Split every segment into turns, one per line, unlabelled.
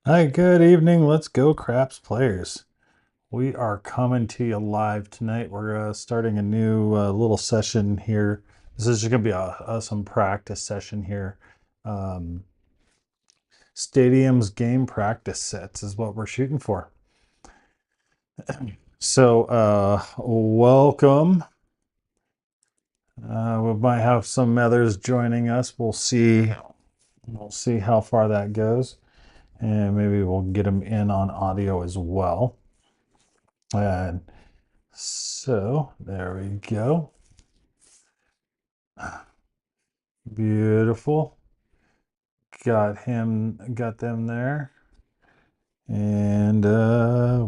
Hi, good evening. Let's go, Craps players. We are coming to you live tonight. We're starting a new little session here. This is just going to be some practice session here. Um, Stadium's game practice sets is what we're shooting for. So, welcome. We might have some others joining us. We'll see. We'll see how far that goes, and maybe we'll get them in on audio as well. And so there we go. Beautiful. Got them there. And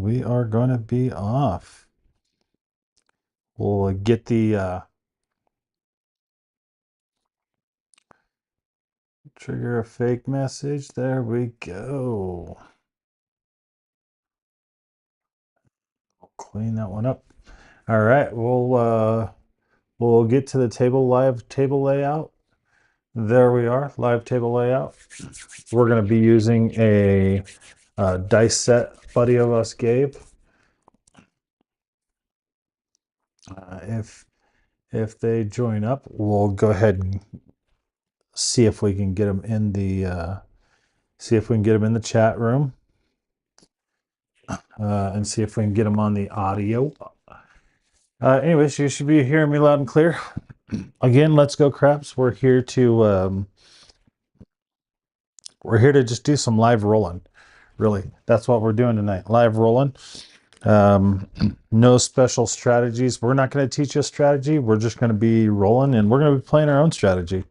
we are going to be off. We'll get the trigger a fake message. There we go. We'll clean that one up. All right, we'll get to the live table layout. There we are, live table layout. We're going to be using a dice set Buddy of Us gave. If they join up, we'll go ahead and see if we can get them in the chat room, and see if we can get them on the audio. Anyways, you should be hearing me loud and clear. Again, let's go, Craps. We're here to just do some live rolling. Really, that's what we're doing tonight. Live rolling. No special strategies. We're not going to teach you a strategy. We're just going to be rolling, and we're going to be playing our own strategy.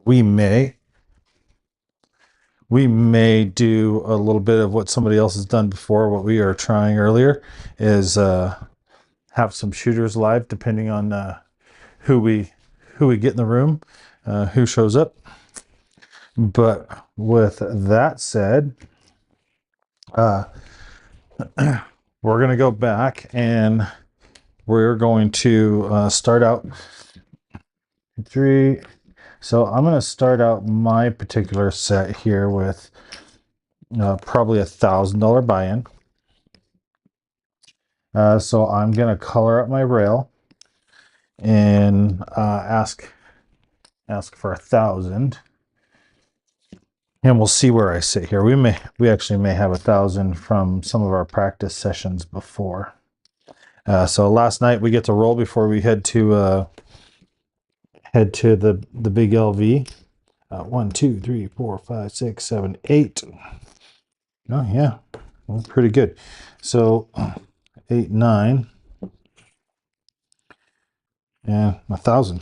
We may do a little bit of what somebody else has done before. What we are trying earlier is have some shooters live, depending on who we get in the room, who shows up. But with that said, we're going to go back and we're going to start out 3. So I'm going to start out my particular set here with probably $1,000 buy-in. So I'm going to color up my rail and ask for 1,000, and we'll see where I sit here. We actually may have 1,000 from some of our practice sessions before. So last night we get to roll before we head to the big LV. 1, 2, 3, 4, 5, 6, 7, 8. Oh yeah, well, pretty good. So 8, 9, and 1,000.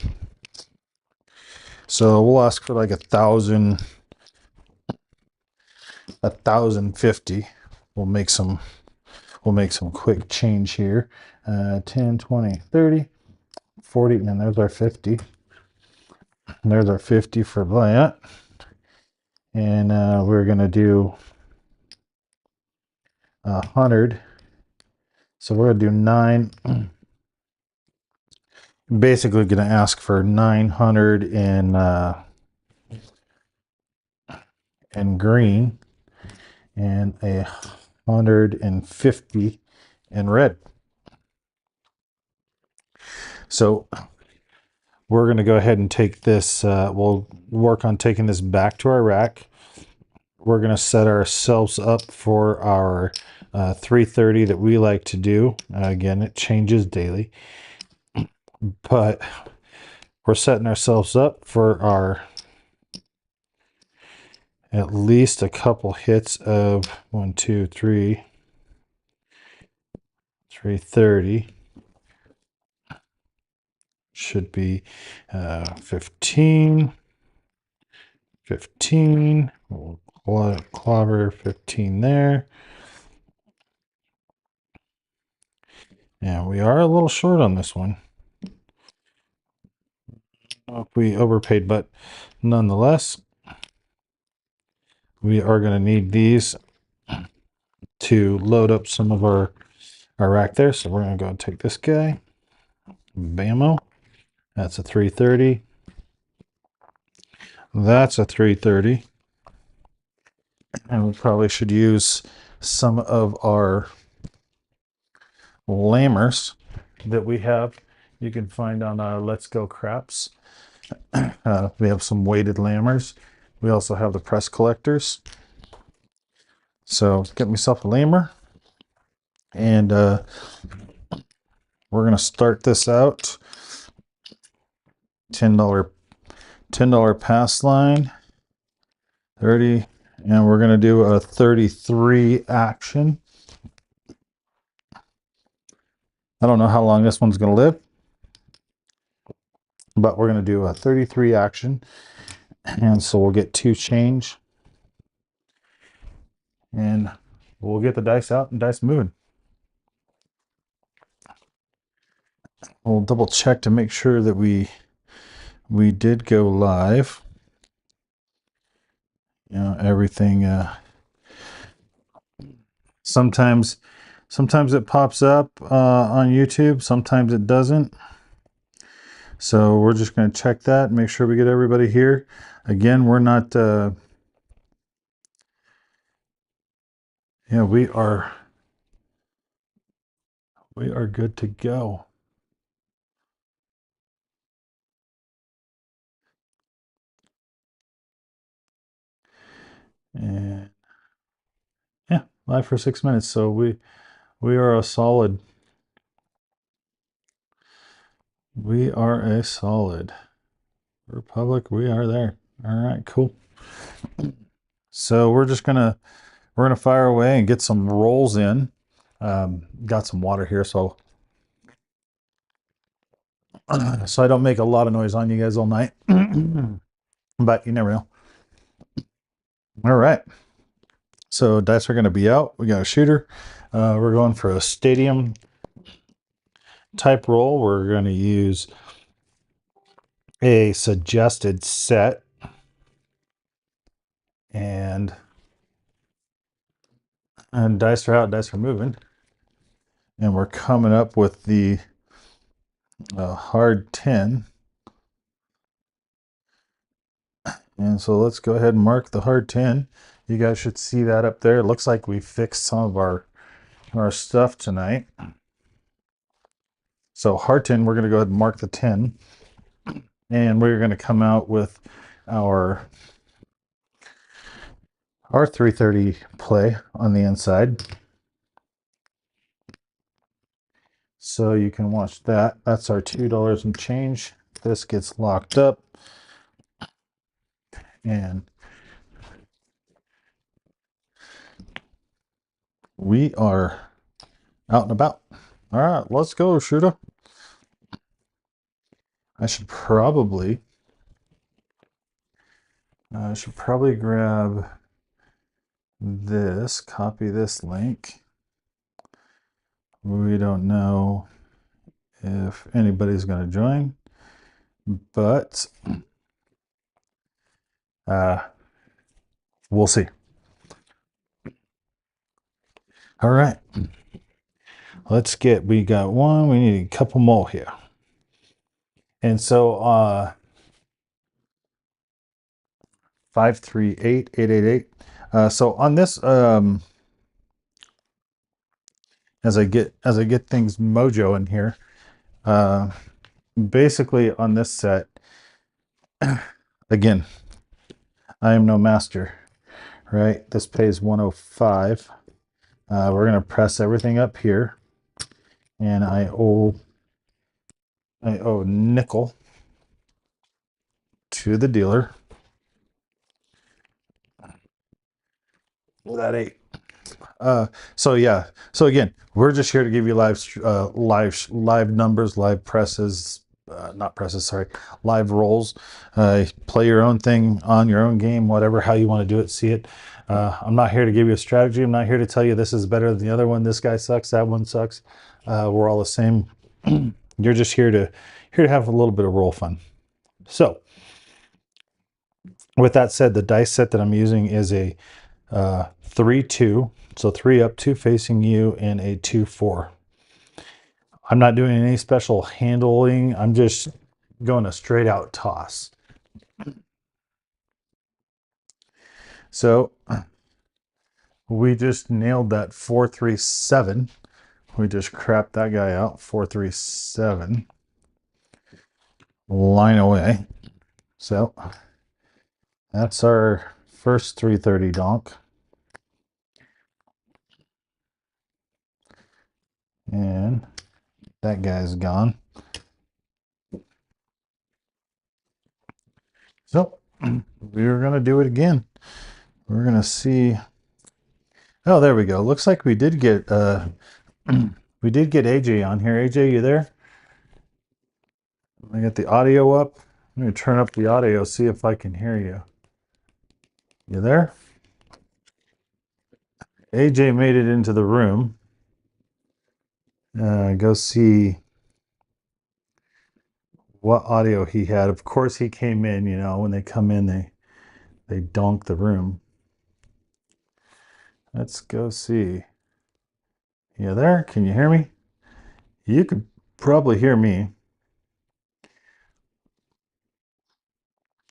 So we'll ask for like 1,050. We'll make some quick change here. 10, 20, 30, 40, and there's our 50. And there's our 50 for that. And we're gonna do 100. So we're gonna do 9. Basically gonna ask for 900 in green and 150 in red. So we're going to go ahead and take this. We'll work on taking this back to our rack. We're going to set ourselves up for our 330 that we like to do. Again, it changes daily, but we're setting ourselves up for our at least a couple hits of 1, 2, 3, 330. Should be 15. 15. We'll clobber 15 there. And we are a little short on this one. I don't know if we overpaid, but nonetheless, we are going to need these to load up some of our rack there. So we're going to go and take this guy. Bammo. That's a 330. That's a 330. And we probably should use some of our lammers that we have. You can find on Let's Go Craps. We have some weighted lammers. We also have the press collectors. So get myself a lammer, and we're gonna start this out. $10 pass line, 30, and we're gonna do a 33 action. I don't know how long this one's gonna live, but we're gonna do a 33 action, and so we'll get 2 change, and we'll get the dice out and dice moving. We'll double check to make sure that we did go live. You know, everything sometimes it pops up on YouTube, sometimes it doesn't. So we're just going to check that, make sure we get everybody here. Again, we're not yeah, we are good to go. And yeah, live for 6 minutes. So we are a solid. We are a solid. Republic, we are there. All right, cool. So we're gonna fire away and get some rolls in. Got some water here, so I don't make a lot of noise on you guys all night. But you never know. All right. So dice are going to be out. We got a shooter. We're going for a stadium type roll. We're going to use a suggested set. And dice are out, dice are moving. And we're coming up with the hard 10. And so let's go ahead and mark the hard 10. You guys should see that up there. It looks like we fixed some of our stuff tonight. So hard 10, we're going to go ahead and mark the 10. And we're going to come out with our 330 play on the inside. So you can watch that. That's our $2 and change. This gets locked up. And we are out and about. All right, let's go, shooter. I should probably grab this, copy this link. We don't know if anybody's going to join, but we'll see. All right, we got one, we need a couple more here. And so 538-888. So on this, as I get things mojo in here, basically on this set, again, I am no master, right? This pays 105. We're gonna press everything up here, and I owe nickel to the dealer. That 8. So yeah. So again, we're just here to give you live numbers, live presses, not presses, sorry, live rolls. Play your own thing on your own game, whatever, how you want to do it, see it. I'm not here to give you a strategy. I'm not here to tell you this is better than the other one. This guy sucks. That one sucks. We're all the same. You're just here to have a little bit of roll fun. So with that said, the dice set that I'm using is a 3-2. So 3 up, 2 facing you, and a 2-4. I'm not doing any special handling. I'm just going a straight out toss. So We just nailed that 437. We just crapped that guy out. 437. Line away. So that's our first 330 donk. And that guy's gone. So we're going to do it again. We're going to see. Oh, there we go. Looks like we did get we did get AJ on here. AJ, you there? I got the audio up. I'm going to turn up the audio, see if I can hear you. You there? AJ made it into the room. Go see what audio he had. Of course, he came in. You know, when they come in, they donk the room. Let's go see. You there? Can you hear me? You could probably hear me.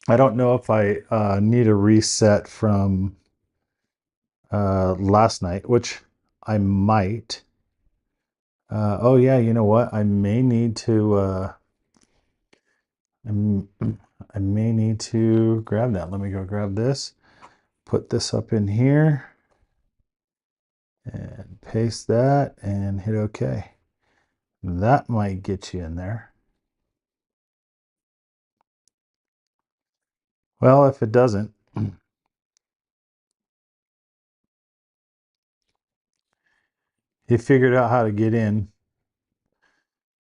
I don't know if I need a reset from last night, which I might. Oh yeah, you know what? I may need to. I may need to grab that. Let me go grab this. Put this up in here and paste that and hit OK. That might get you in there. Well, if it doesn't, he figured out how to get in,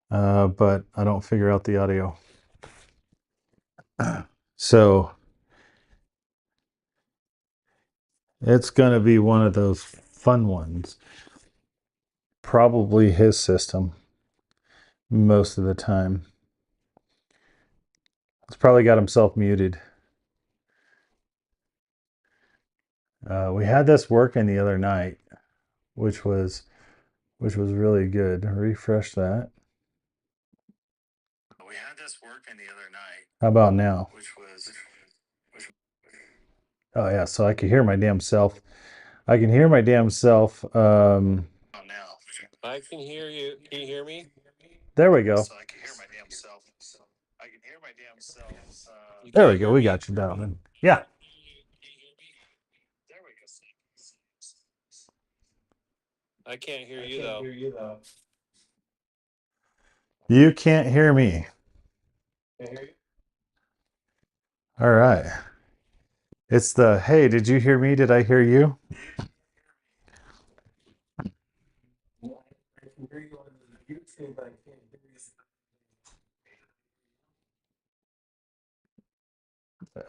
but I don't figure out the audio. So it's going to be one of those fun ones. Probably his system most of the time. He's probably got himself muted. We had this working the other night, which was really good. Refresh that. We had this working the other night. How about now? Oh yeah, so I could hear my damn self. I can hear my damn self.
I can hear you. Can you hear me?
There we go.
So I can hear my damn self. I can hear my damn self.
There we go. We got you dialed in. Yeah.
There we go. I can't hear you though.
You can't hear me. All right. It's the, hey, did you hear me? Did I hear you?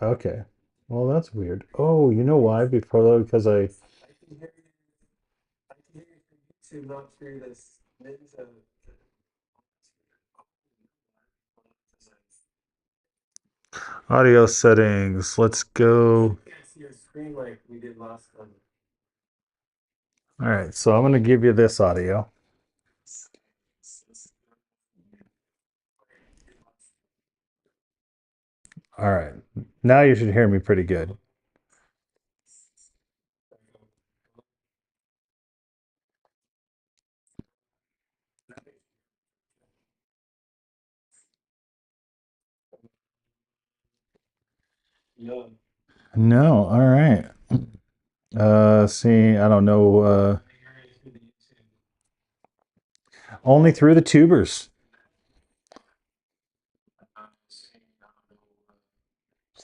Okay. Well, that's weird. Oh, you know why? Because I. Audio settings. Let's go. All right. So I'm going to give you this audio. All right. Now you should hear me pretty good. No. All right. See, I don't know. Only through the tubers.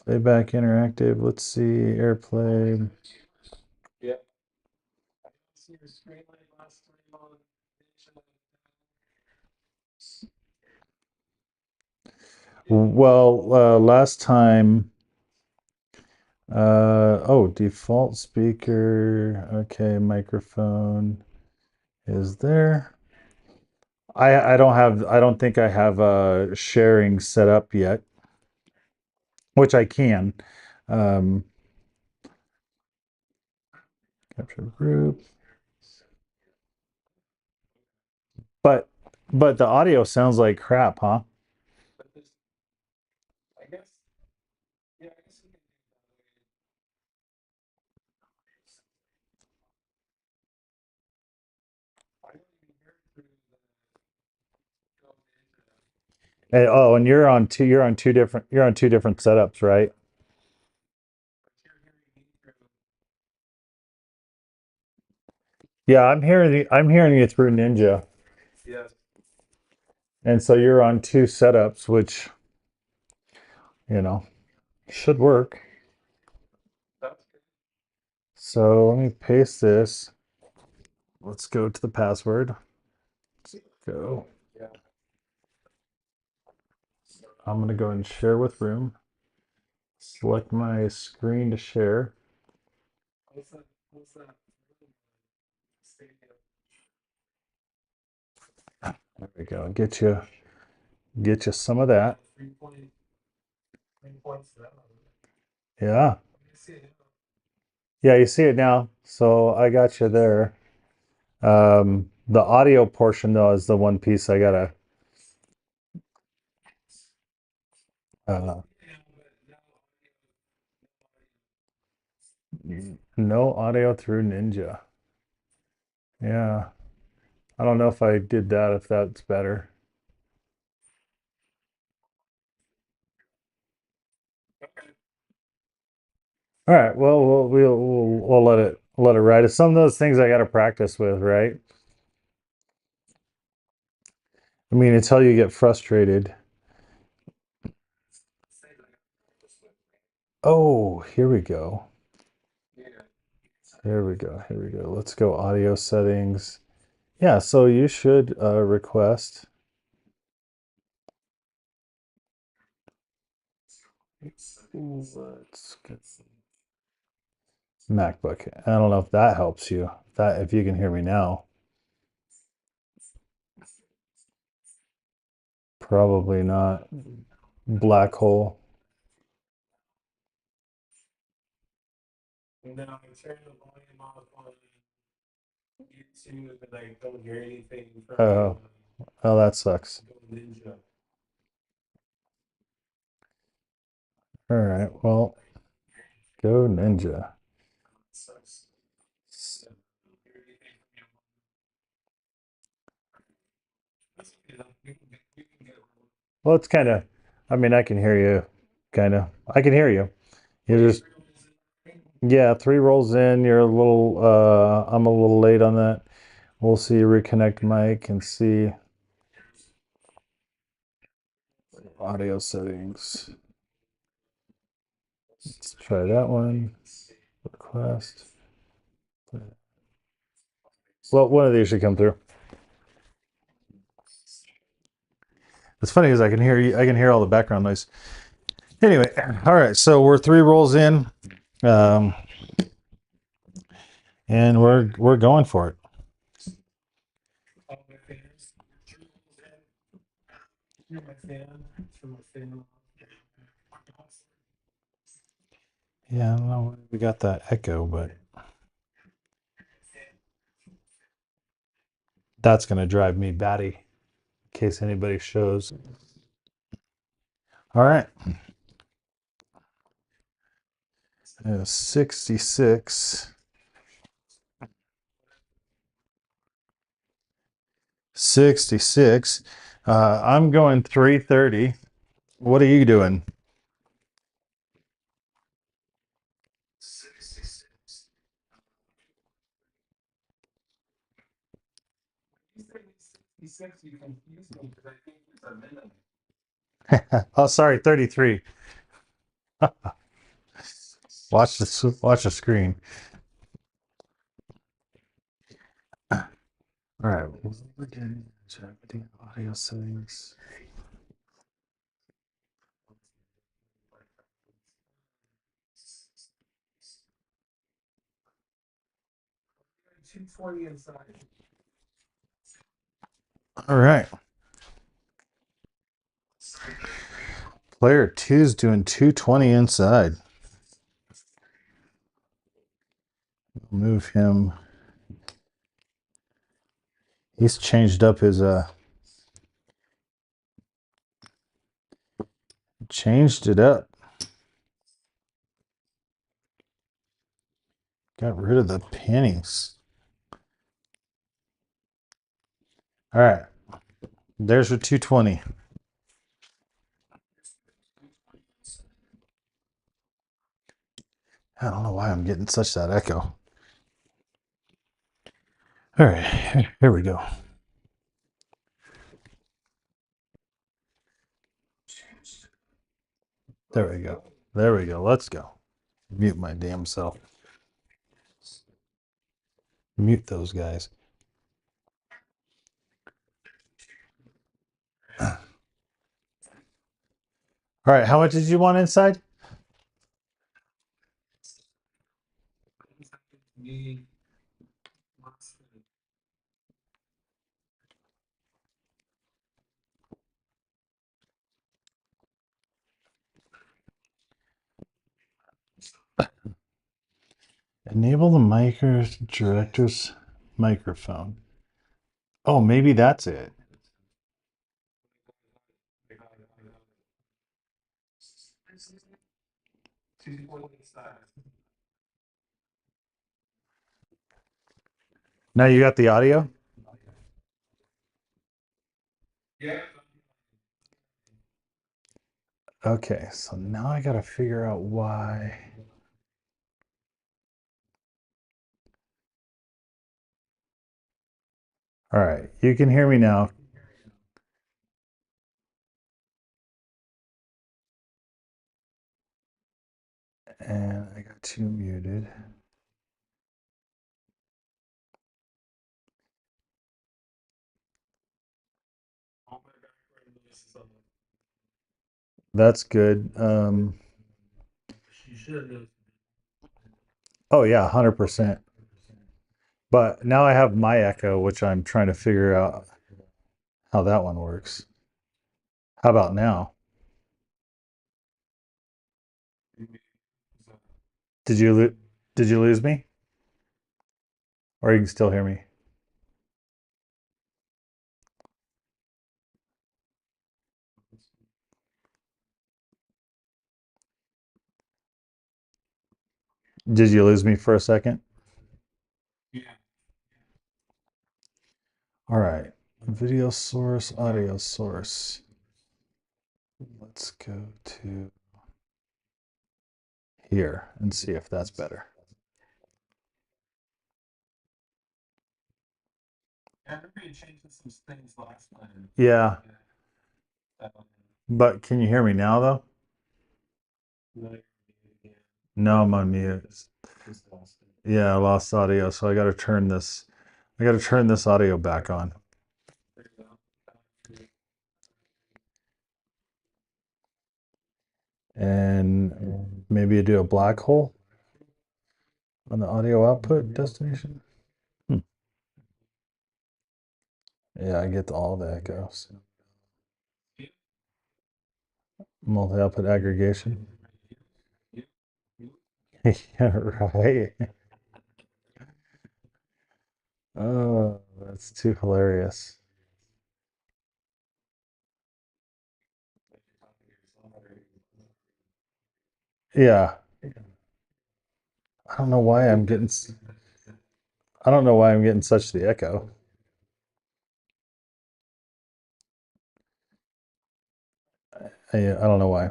Playback interactive. Let's see. AirPlay. Well, last time. Oh, default speaker. Okay, microphone is there. I don't think I have sharing set up yet, which I can. Capture group. But the audio sounds like crap, huh? And you're on two different setups, right? Yeah, I'm hearing you through Ninja.
Yeah.
And so you're on two setups, which, you know, should work. So let me paste this. Let's go to the password. Go.
Yeah.
I'm going to go and share with room. Select my screen to share.
What's that?
There we go. Get you some of that.
3 points.
Yeah. Yeah, you see it now. So I got you there. The audio portion though is the one piece I gotta uh no audio through Ninja. Yeah. I don't know if I did that, if that's better. All right. Well, we'll let it ride. It's some of those things I got to practice with, right? I mean, until you get frustrated. Oh, here we go. Here we go. Here we go. Let's go audio settings. Yeah, so you should request. Let's get MacBook. I don't know if that helps you. If you can hear me now. Probably not. Black hole.
No, I turn the volume off on YouTube and I don't hear anything from
Oh, oh, that sucks.
Ninja.
All right. Well, go Ninja.
Sucks.
Well, it's kind of, I mean, I can hear you, kind of. I can hear you. You're just, yeah, three rolls in. I'm a little late on that. We'll see, reconnect mic and see audio settings. Let's try that one. Request. Well, one of these should come through. It's funny because I can hear you. I can hear all the background noise. Anyway, all right. So we're three rolls in, um, and we're going for it. Yeah, I don't know. We got that echo, but that's gonna drive me batty. In case anybody shows. All right. 66. 66. I'm going 330. What are you doing?
66. You say 66, you confuse me because I think it's a minute.
Oh, sorry, 33. Watch the screen. All right. We're getting audio settings.
$220 inside.
All right. Player two's doing 220 inside. Move him. He's changed up his changed it up. Got rid of the pennies. All right. There's your 220. I don't know why I'm getting such that echo. All right, here we go. There we go. There we go. Let's go. Mute my damn self. Mute those guys. All right, how much did you want inside? Enable the micro director's microphone. Oh, maybe that's it. Now you got the audio?
Yeah.
Okay, so now I got to figure out why. All right, you can hear me now. And I got you muted. That's good.
You should know.
Oh yeah, 100%. But now I have my echo, which I'm trying to figure out how that one works. How about now? Did you did you lose me? Or you can still hear me? Did you lose me for a second?
Yeah.
All right. Video source, audio source. Let's go to here and see if that's better.
I remember you changed some things last time.
Yeah,
Yeah.
but can you hear me now though?
No,
No, I'm on mute. Yeah, I lost audio, so I got to turn this. I got to turn this audio back on. And maybe do a black hole on the audio output destination. Yeah, I get all the echoes. Multi-output aggregation. Yeah, right. Oh, that's too hilarious. Yeah, I don't know why I'm getting. I don't know why I'm getting such the echo. I don't know why.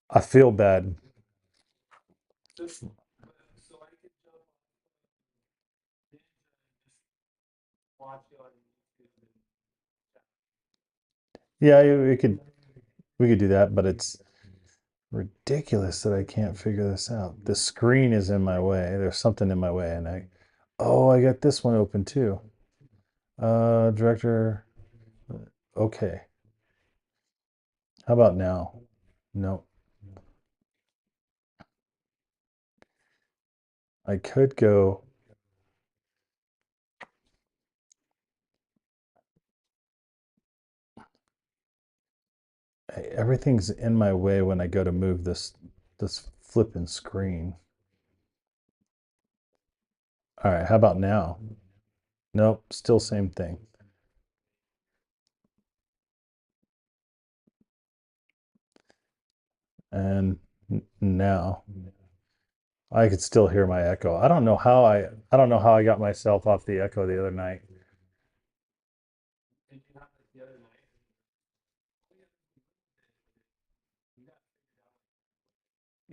I feel bad. Yeah, we could do that, but it's ridiculous that I can't figure this out. The screen is in my way. There's something in my way, and I got this one open too. Director. Okay. How about now? No. I could go. Everything's in my way when I go to move this flipping screen. All right, how about now? Nope, still same thing. And now I could still hear my echo. I don't know how I got myself off the echo the other night.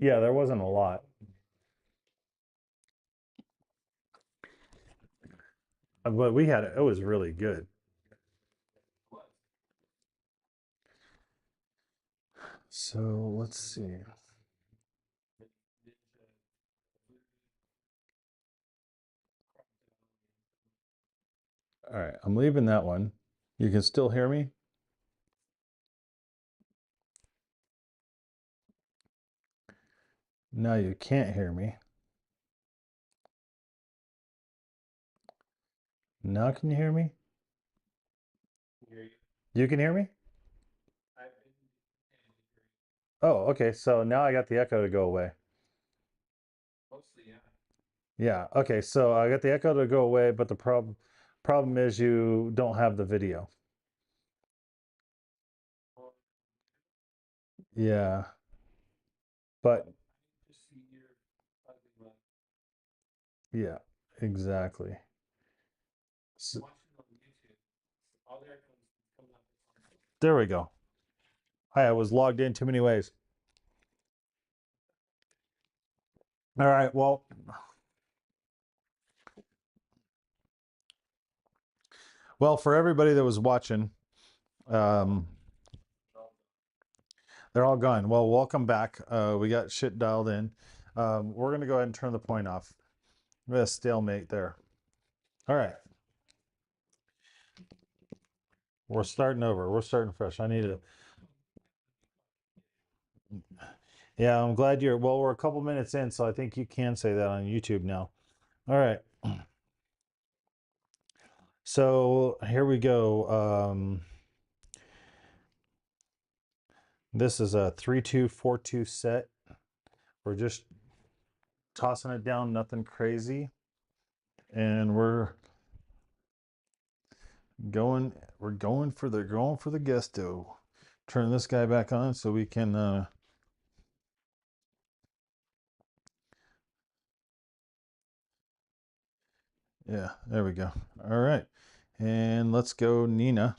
Yeah, there wasn't a lot. But we had it was really good. So let's see. All right, I'm leaving that one. You can still hear me? No, you can't hear me. Now can you hear me? You can hear me? Oh, okay. So now I got the echo to go away. Yeah. Okay. So I got the echo to go away, but the problem is you don't have the video. Yeah. But yeah, exactly. So, there we go. I was logged in too many ways. All right. Well, for everybody that was watching, um, they're all gone. Well, welcome back. We got shit dialed in. We're gonna go ahead and turn the point off. We have a stalemate there. All right. We're starting over. We're starting fresh. I need to. Yeah, I'm glad you're. Well, we're a couple minutes in, so I think you can say that on YouTube now. All right. So here we go. This is a 3-2-4-2 set. We're just tossing it down, nothing crazy, and we're going for the gusto. Turn this guy back on so we can. Yeah, there we go. All right, and let's go, Nina.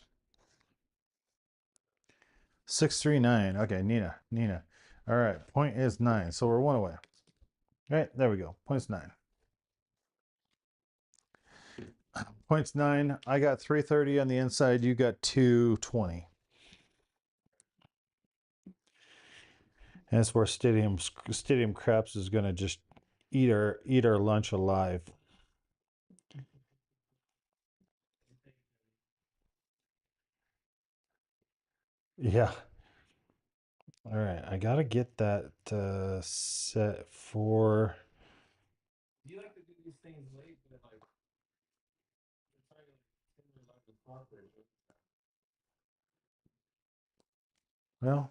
639. Okay, Nina. All right, point is 9. So we're one away. All right, there we go. Point's 9. Point's 9. I got 330 on the inside. You got 220. And that's where Stadium Craps is gonna just eat our lunch alive. Yeah. All right, I gotta get that set for.
You like to do these things late, but like it's like a corporate.
Well,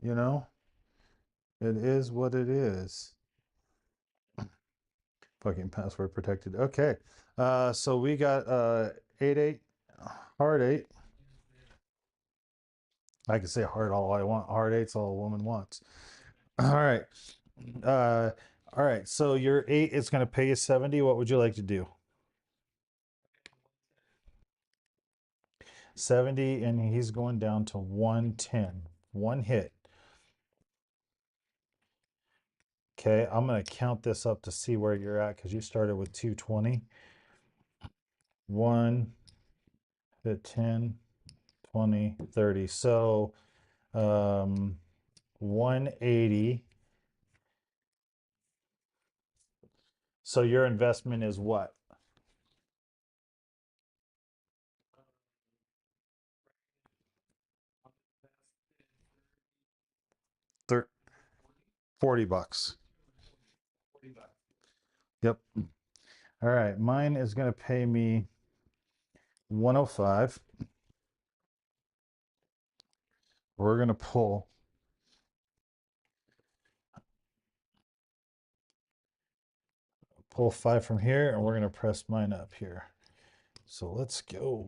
you know, it is what it is. Fucking password protected. Okay. So we got 8-8, hard 8. I can say hard all I want. Hard 8's all a woman wants. All right. Uh, all right. So your 8 is going to pay you 70. What would you like to do? 70, and he's going down to 110. One hit. Okay. I'm going to count this up to see where you're at because you started with 220. 1, hit 10, 20, 30. So 180. So your investment is what? Thir- $40. Yep. All right. Mine is going to pay me 105. We're going to pull 5 from here, and we're going to press mine up here. So let's go.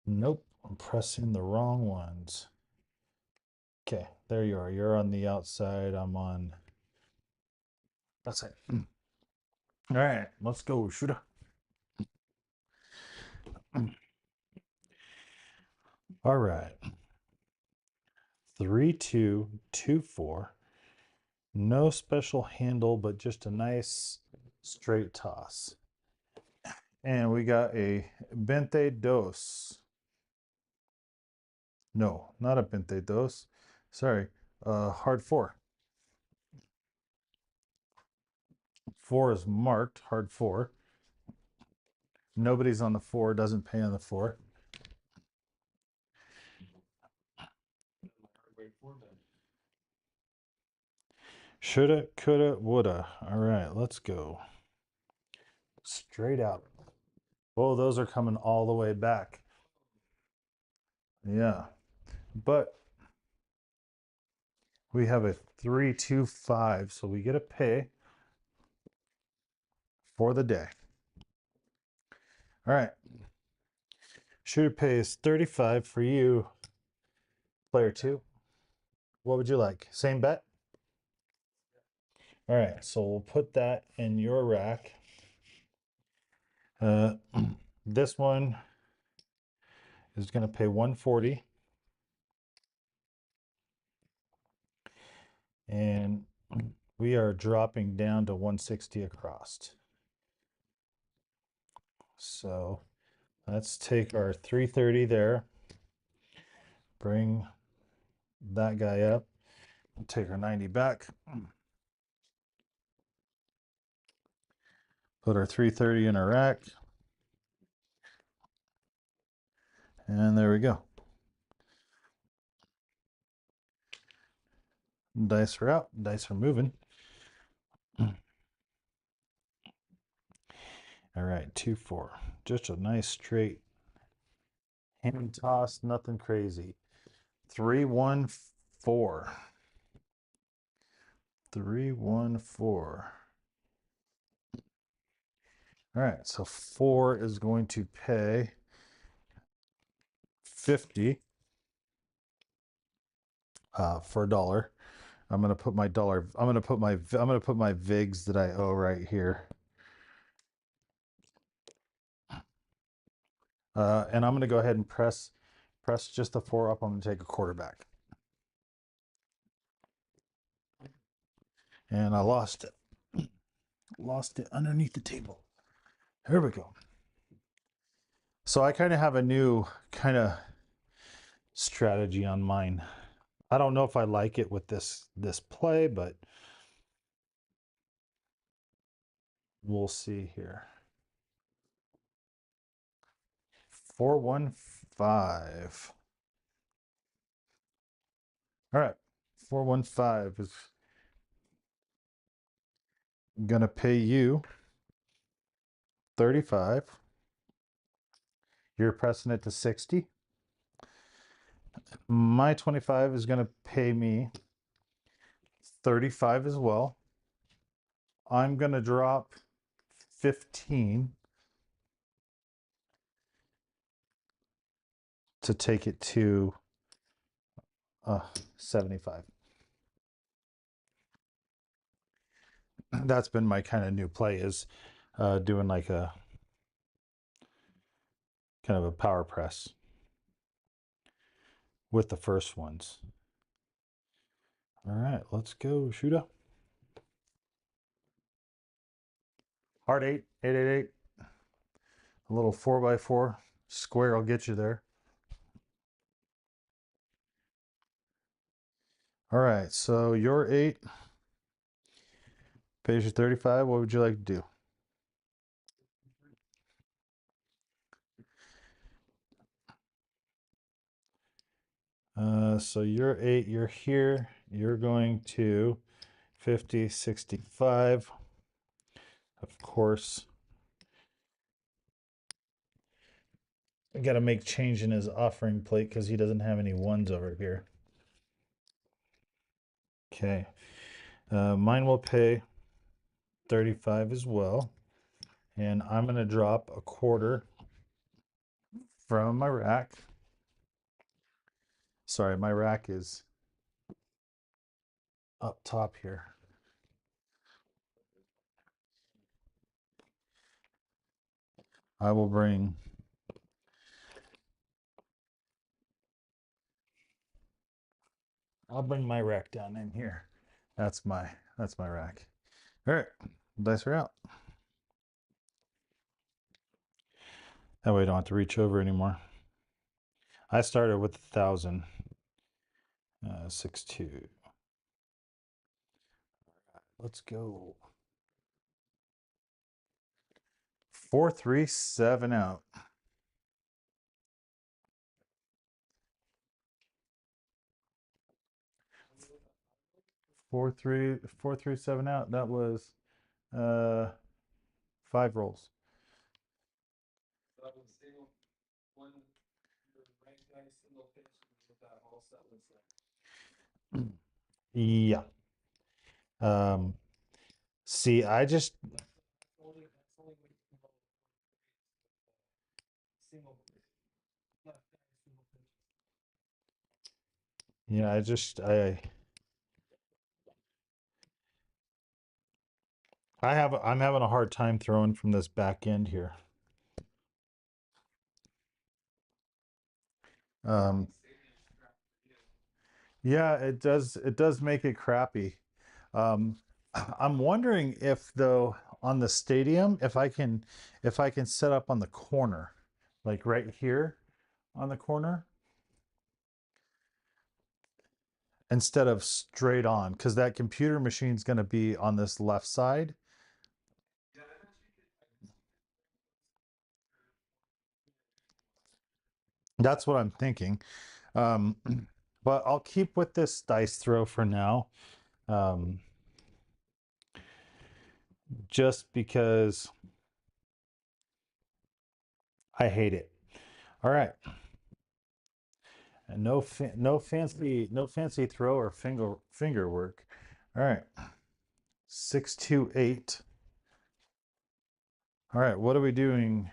Nope, I'm pressing the wrong ones. Okay, there you are. You're on the outside. I'm on. That's it. All right, let's go. Shoot. All right. 3-2-2-4. No special handle, but just a nice straight toss. And we got a Bente Dos. No, not a Bente Dos. Sorry. Hard four. Four is marked, hard four. Nobody's on the four, doesn't pay on the four. Shoulda, coulda, woulda. All right, let's go. Straight out. Whoa, those are coming all the way back. Yeah. But we have a 3-2-5, so we get a pay for the day. All right. Shooter pay is 35 for you, player two. What would you like? Same bet? All right, so we'll put that in your rack. Uh, this one is going to pay 140. And we are dropping down to 160 across. So let's take our 330 there, bring that guy up, take our 90 back, put our 330 in our rack, and there we go. Dice are out, dice are moving. All right, 2-4. Just a nice straight hand toss, nothing crazy. 3-1-4. 3-1-4. All right, so 4 is going to pay 50 for a dollar. I'm gonna put my dollar. I'm gonna put my VIGs that I owe right here. And I'm gonna go ahead and press just the 4 up. I'm gonna take a quarterback. And I lost it. Lost it underneath the table. Here we go. So I kind of have a new kind of strategy on mine. I don't know if I like it with this play, but we'll see here. 4-1-5. All right. 4-1-5 is gonna pay you 35. You're pressing it to 60. My 25 is going to pay me 35 as well. I'm going to drop 15 to take it to 75. That's been my kind of new play, is doing like a kind of a power press with the first ones. All right, let's go, shooter. Hard 8, 8-8-8. A little 4x4 square will get you there. All right, so your 8 pays you 35. What would you like to do? So you're 8, you're here, you're going to 50, 65. Of course, I got to make change in his offering plate because he doesn't have any ones over here. Okay. Mine will pay 35 as well. And I'm going to drop a quarter from my rack. Sorry, my rack is up top here. I will bring I'll bring my rack down in here. That's my rack. All right, dice are out. That way I don't have to reach over anymore. I started with 1,000. 6-2. Let's go. 4-3-7 out. 4-3-7 out. That was 5 rolls.
So that was single one your rank dice, single pitch, and with that all set was like
Yeah. See, I just
that's only when you can roll single left dice, single pitch.
yeah, I'm having a hard time throwing from this back end here. Um,
Stadium strap for you.
yeah, it does make it crappy. Um, I'm wondering if though on the stadium if I can set up on the corner, like right here on the corner instead of straight on, because that computer machine's going to be on this left side.
Yeah, I bet you could
That's what I'm thinking. Um, but I'll keep with this dice throw for now. Um, just because I hate it. All right. And no fancy throw or finger work. All right. 6-2-8. All right, what are we doing?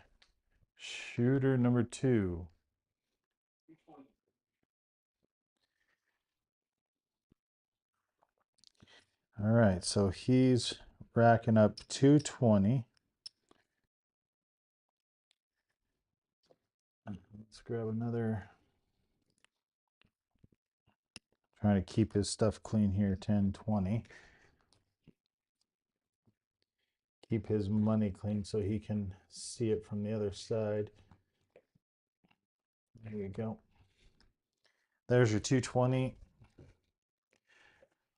Shooter number 2. All right, so he's racking up 220. Let's grab another. Trying to keep his stuff clean here. 10-20. Keep his money clean so he can see it from the other side. There you go. There's your 220.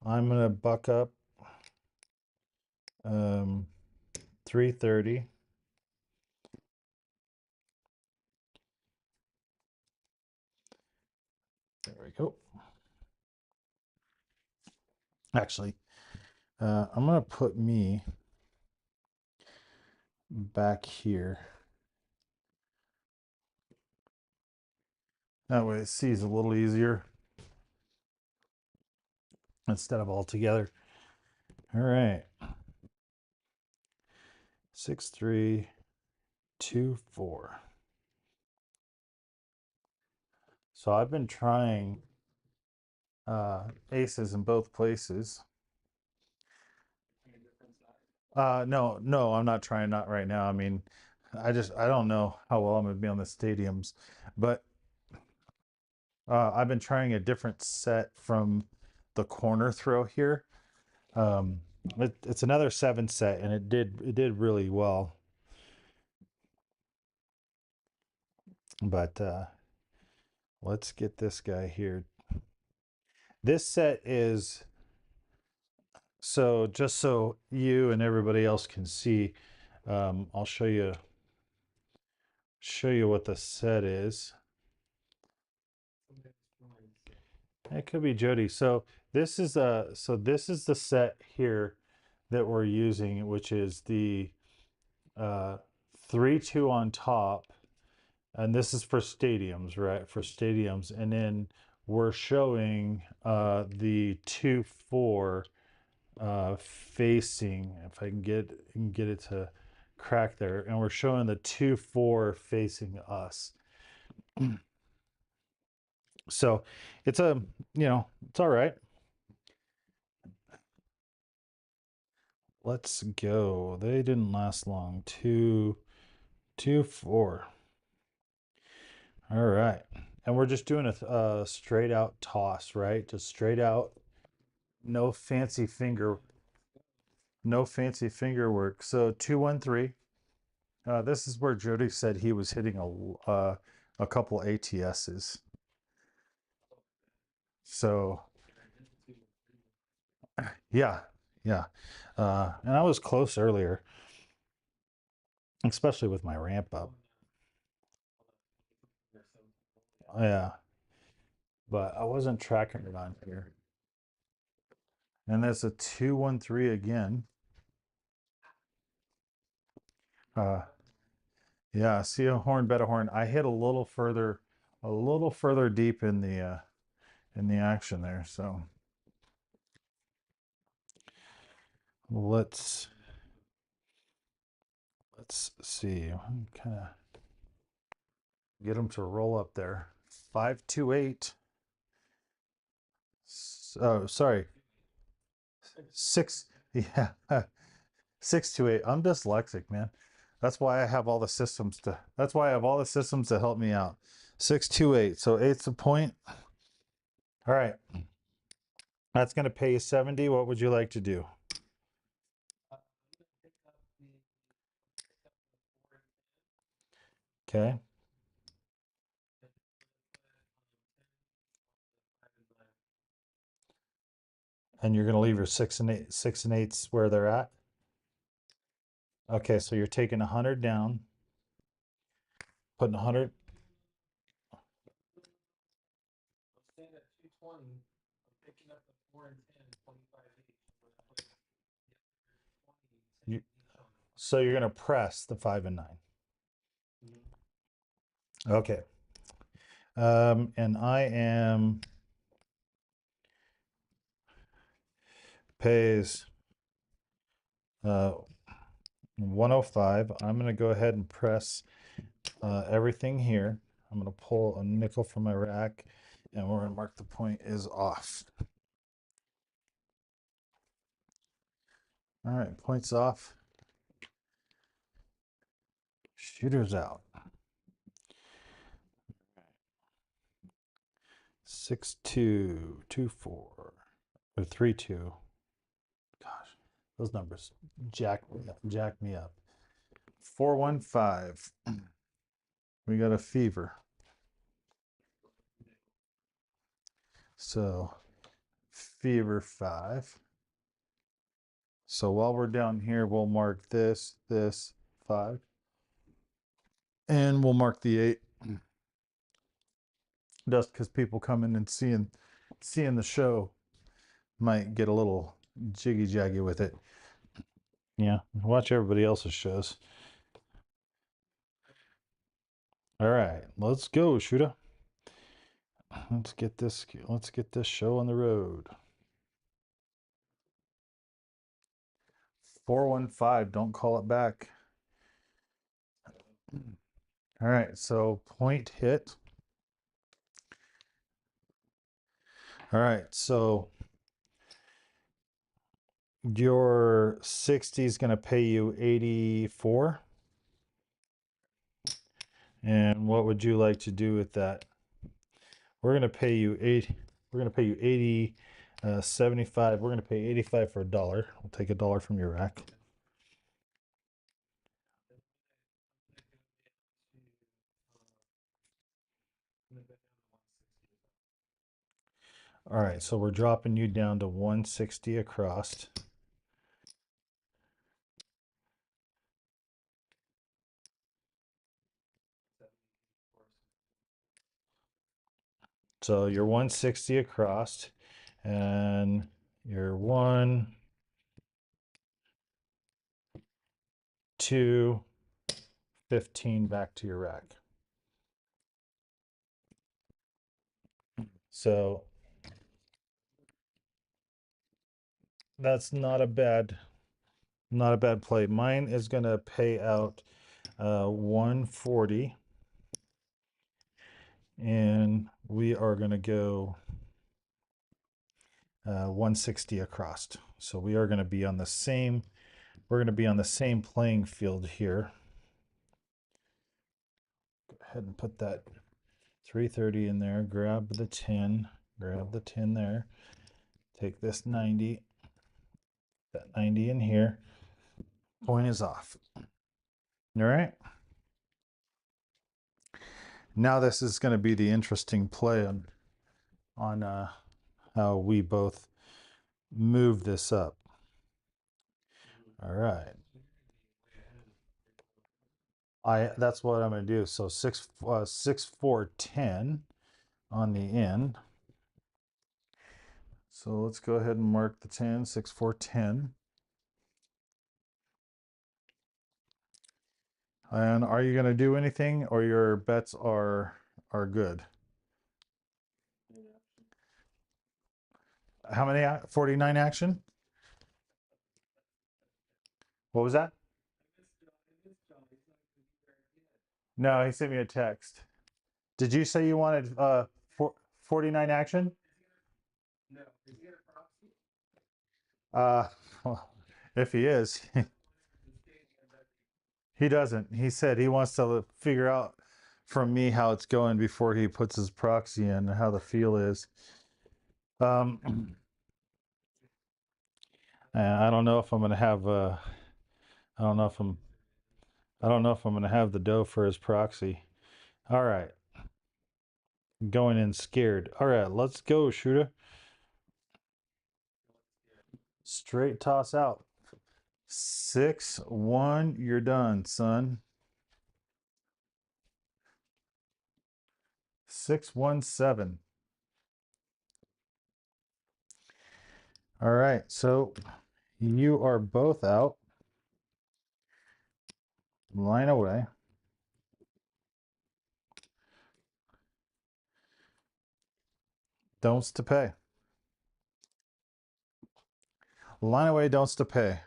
I'm going to buck up 330. There we go. Actually, I'm going to put me back here. That way it sees a little easier instead of all together. All right. 6-3-2-4. So I've been trying aces in both places. No, I'm not trying, not right now. I mean, I don't know how well I'm gonna be on the stadiums, but I've been trying a different set from the corner throw here. Um, it's another 7 set, and it did really well. But let's get this guy here. This set is so just so you and everybody else can see. I'll show you what the set is. It could be Jody. So this is the set here that we're using, which is the 3-2 on top, and this is for stadiums, right? For stadiums, and then we're showing the 2-4 facing. If I can get it to crack there, and we're showing the 2-4 facing us. So it's it's all right. Let's go. They didn't last long. 2-4. All right. And we're just doing a straight out toss, right? Just straight out, no fancy finger, no fancy finger work. So 213. This is where Jody said he was hitting a couple ATSs. So yeah, yeah. And I was close earlier, especially with my ramp up. Yeah, but I wasn't tracking it on here. And that's a 213 again. Yeah, see a horn, bet a horn. I hit a little further deep in the action there. So let's see. Kind of get them to roll up there. 528. Oh, sorry. Six. Yeah. 628. I'm dyslexic, man. That's why I have all the systems to. That's why I have all the systems to help me out. 628. So eight's a point. All right. That's going to pay you 70. What would you like to do? Okay. And you're going to leave your 6 and 8s where they're at. Okay, so you're taking 100 down, putting 100.
I'm staying at 220. I'm picking up the 4 and 10, 25 each.
You, so you're going to press the 5 and 9. Okay. And I am pays 105. I'm going to go ahead and press everything here. I'm going to pull a nickel from my rack, and we're going to mark the point is off. All right, points off. Shooters out. 6224 or 32. Gosh, those numbers jack me up. 415. We got a fever. So fever 5. So while we're down here, we'll mark this 5. And we'll mark the 8. Just because people coming and seeing the show might get a little jiggy jaggy with it. Yeah, watch everybody else's shows. All right, let's go, shooter. Let's get this show on the road. 415, don't call it back. All right, so point hit. All right, so your 60 is going to pay you 84. And what would you like to do with that? We're going to pay you 8. We're going to pay you 80, 75. We're going to pay 85 for $1. We'll take $1 from your rack. All right, so we're dropping you down to 160 across. So you're 160 across, and you're 1, 2, 15 back to your rack. So that's not a bad play. Mine is gonna pay out 140, and we are gonna go 160 across. So we are gonna be on the same. We're gonna be on the same playing field here. Go ahead and put that 330 in there. Grab the 10. Grab the 10 there. Take this 90. That 90 in here. Point is off. All right. Now this is going to be the interesting play on how we both move this up. All right. That's what I'm going to do. So 6 4 10 on the end. So let's go ahead and mark the 10, 6 4 10. And are you going to do anything, or your bets are good? How many? 49 action? What was that? No, he sent me a text. Did you say you wanted 49 action?
No, is he a proxy?
Well, if he is, he doesn't. He said he wants to figure out from me how it's going before he puts his proxy in, how the feel is. I don't know if I'm gonna have I don't know if I'm gonna have the dough for his proxy. All right. Going in scared. All right, let's go, shooter. Straight toss out. 6 1. You're done, son. 6 1 7. All right, so you are both out. Line away. Don'ts to pay. Line away, don'ts to pay.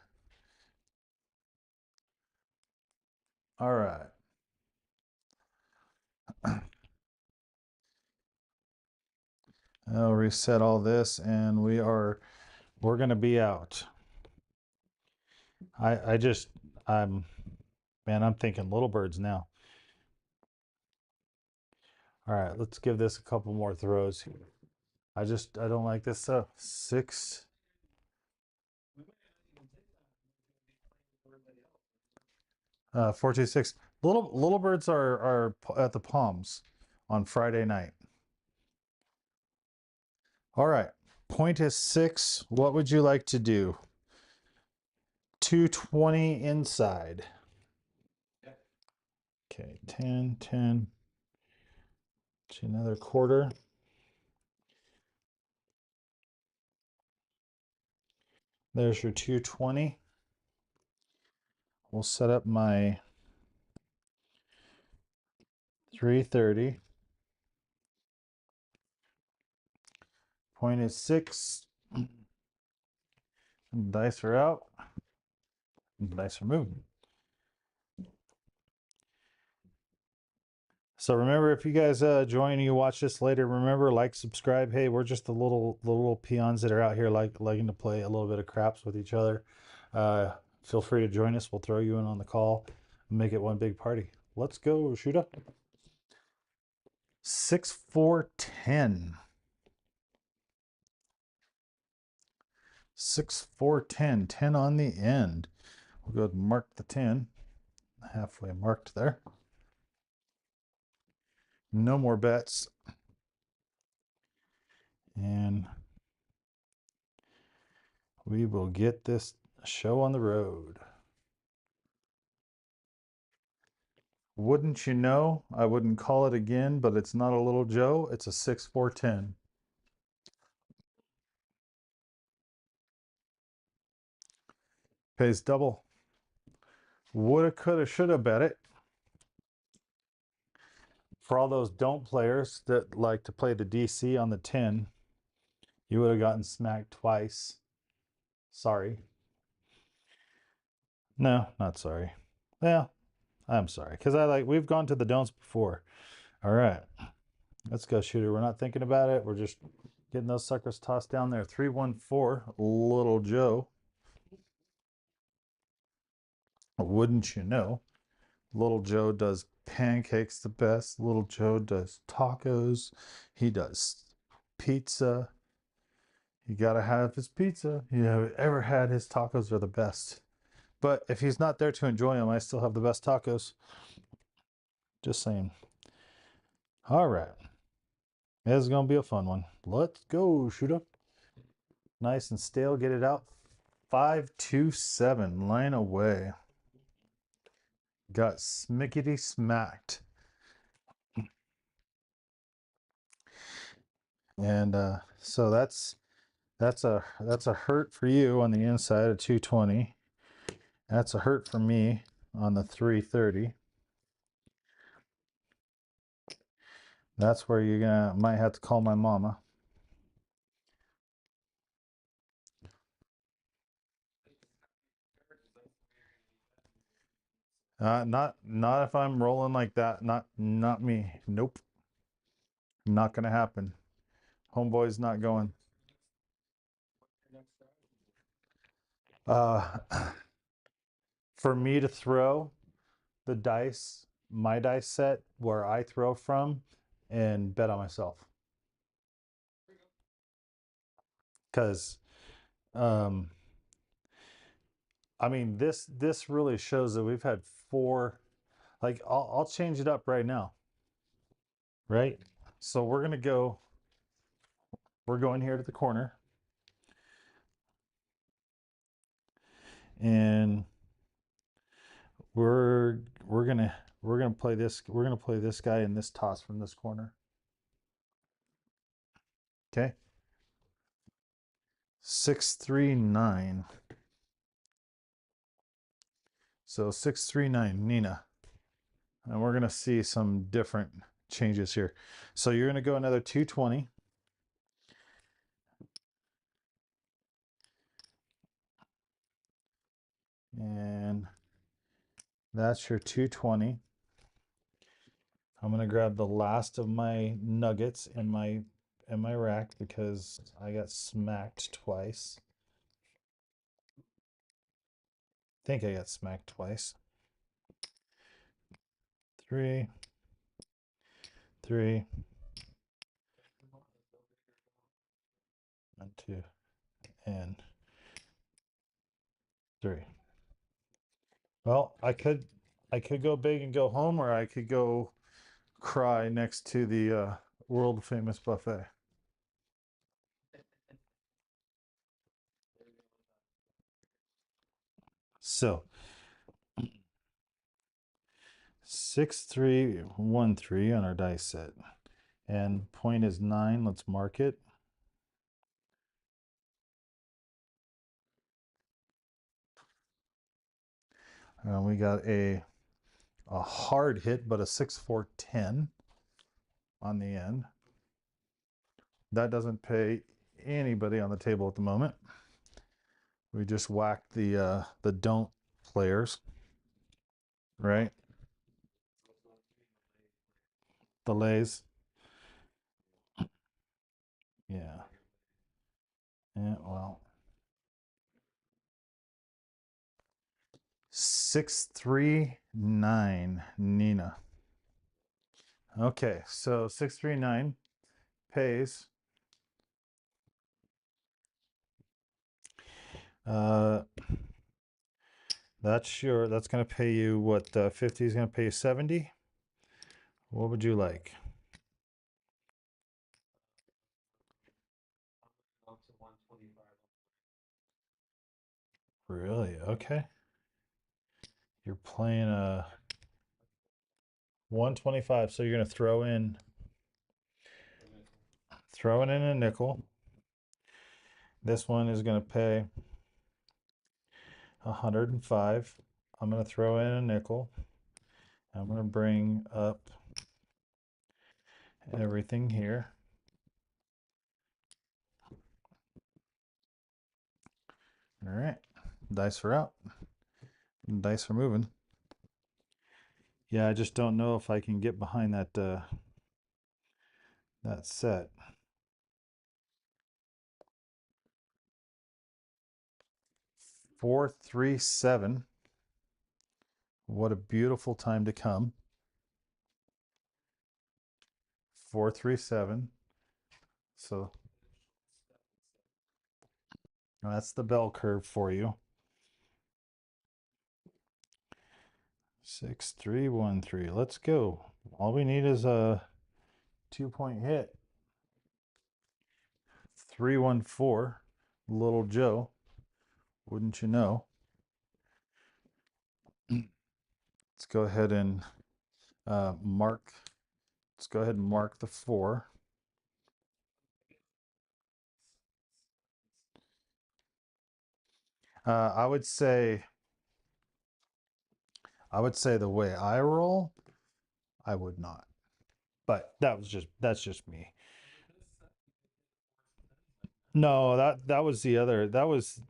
All right. I'll reset all this, and we're gonna be out. I'm thinking little birds now. All right, let's give this a couple more throws. I don't like this stuff. 6. 4 2 6. Little birds are at the Palms on Friday night. All right. Point is 6. What would you like to do? 220 inside. Okay, 10, 10. Another quarter. There's your 220. We'll set up my 330. Point is 6. Dice are out. Dice are moving. So remember, if you guys join and you watch this later, remember, like, subscribe. Hey, we're just the little peons that are out here liking to play a little bit of craps with each other. Feel free to join us. We'll throw you in on the call and make it one big party. Let's go, shoot up. 6 4 10. 6 4 10. 10 on the end. We'll go ahead and mark the 10. Halfway marked there. No more bets. And we will get this show on the road. Wouldn't you know? I wouldn't call it again, but it's not a little Joe. It's a 6 4 10. Pays double. Woulda, coulda, shoulda bet it. For all those don't players that like to play the DC on the 10, you would have gotten smacked twice. Sorry. No, not sorry. Yeah, I'm sorry. Because we've gone to the don'ts before. All right. Let's go, shooter. We're not thinking about it. We're just getting those suckers tossed down there. 3 1 4. Little Joe. Wouldn't you know? Little Joe does pancakes the best. Little Joe does tacos. He does pizza. You gotta have his pizza. You have ever had his tacos are the best. But if he's not there to enjoy them, I still have the best tacos. Just saying. All right. This is gonna be a fun one. Let's go, shooter. Nice and stale. Get it out. 527. Line away. Got smickety smacked. And so that's a hurt for you on the inside of 220. That's a hurt for me on the 330. That's where you're gonna might have to call my mama. Not if I'm rolling like that. Not me. Nope. Not gonna happen. Homeboy's not going. Uh, for me to throw the dice, my dice set where I throw from, and bet on myself. Because, um, I mean, this really shows that we've had four. Like, I'll change it up right now. Right. So we're gonna go. We're going here to the corner, and we're we're gonna we're gonna play this. We're gonna play this guy in this toss from this corner. Okay. 639. So 639, Nina. And we're going to see some different changes here. So you're going to go another 220. And that's your 220. I'm going to grab the last of my nuggets in my rack because I got smacked twice. I think I got smacked twice. 3, 3, and 2, and 3. Well, I could go big and go home, or I could go cry next to the world famous buffet. So 6313 on our dice set. And point is 9. Let's mark it. We got a hard hit, but a 6-4-10 on the end. That doesn't pay anybody on the table at the moment. We just whacked the don't players, right? The lays. Yeah. Yeah, well. 639, Nina. Okay, so 639 pays. That's gonna pay you what? 50 is gonna pay you 70. What would you like?
Up to 125.
Really? Okay. You're playing a 125, so you're gonna throw in a nickel. This one is gonna pay 105. I'm gonna throw in a nickel. I'm gonna bring up everything here. All right. Dice are out. Dice are moving. Yeah, I just don't know if I can get behind that set. 437. What a beautiful time to come. 437. So that's the bell curve for you. 6313. Let's go. All we need is a 2-point hit. 314. Little Joe. Wouldn't you know? Let's go ahead and mark. Let's go ahead and mark the 4. I would say the way I roll, I would not. But that's just me. No, that was the other. That was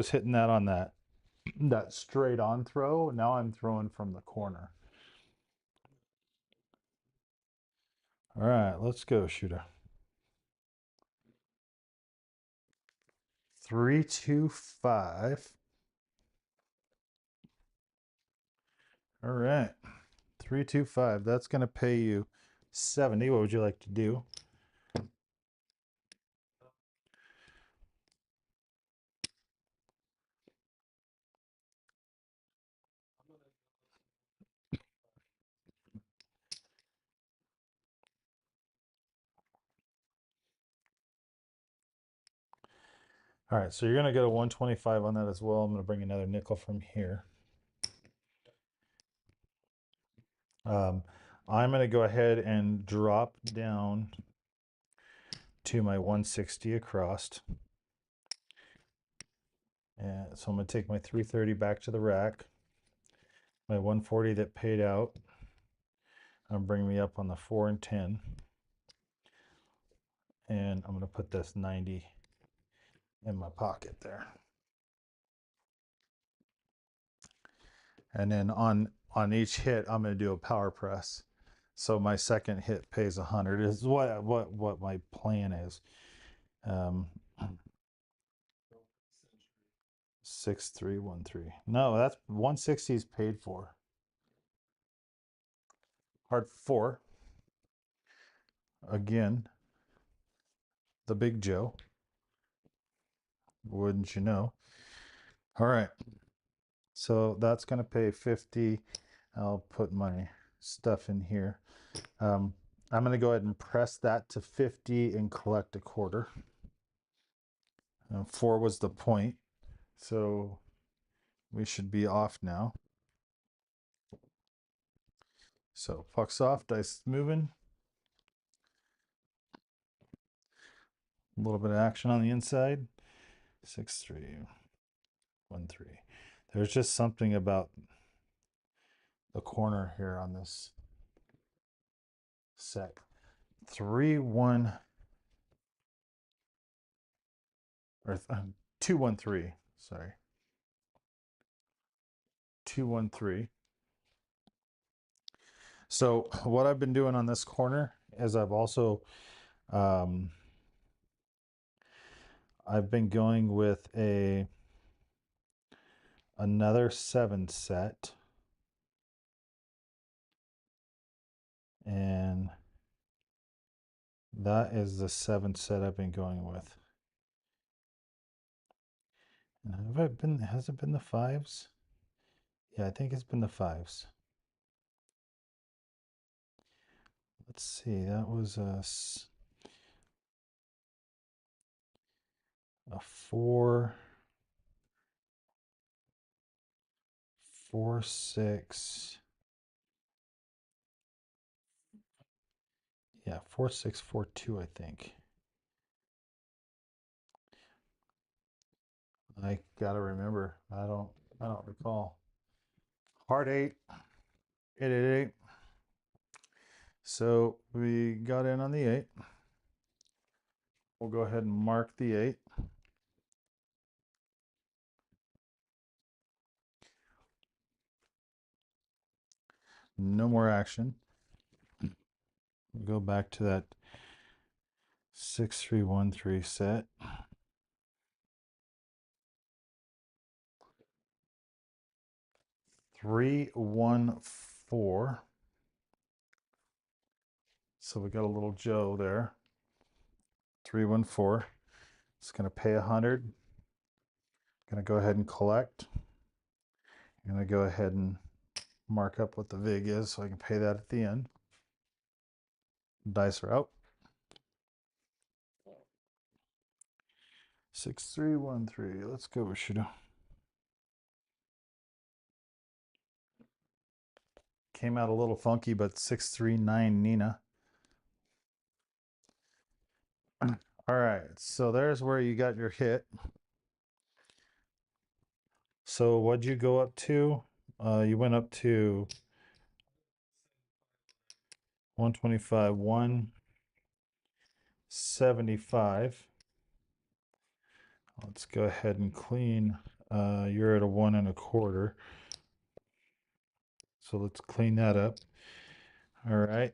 hitting that on that straight on throw. Now I'm throwing from the corner. All right, let's go, shooter. 325. All right, 325. That's gonna pay you 70. What would you like to do? All right, so you're gonna get a 125 on that as well. I'm gonna bring another nickel from here. I'm gonna go ahead and drop down to my 160 across. And so I'm gonna take my 330 back to the rack. My 140 that paid out. I'm bring me up on the 4 and 10. And I'm gonna put this 90 in my pocket there. And then on each hit, I'm going to do a power press. So my second hit pays 100 is what my plan is. 6313. No, that's 160 is paid for. Hard 4. Again, the Big Joe. Wouldn't you know? All right. So that's going to pay 50. I'll put my stuff in here. I'm going to go ahead and press that to 50 and collect a quarter. 4 was the point. So we should be off now. So puck's off, dice moving. A little bit of action on the inside. 6313. There's just something about the corner here on this set. 3-1 or 2-1-3. Sorry. 2-1-3. So what I've been doing on this corner is I've also I've been going with another 7 set, and that is the 7 set I've been going with. And has it been the 5s? Yeah, I think it's been the 5s. Let's see, that was a 4, 4, 6. Yeah, 4, 6, 4, 2, I think. I gotta remember. I don't recall. Hard 8. 8, 8, 8. So we got in on the 8. We'll go ahead and mark the 8. No more action. Go back to that 6313 set. 314. So we got a little Joe there. 314. It's going to pay 100. Going to go ahead and collect. I'm going to go ahead and mark up what the VIG is so I can pay that at the end. Dice are out. 6313. Let's go, Bushido. Came out a little funky, but 639 Nina. All right, so there's where you got your hit. So what'd you go up to? You went up to 125, 175. Let's go ahead and clean. You're at a 1.25. So let's clean that up. All right.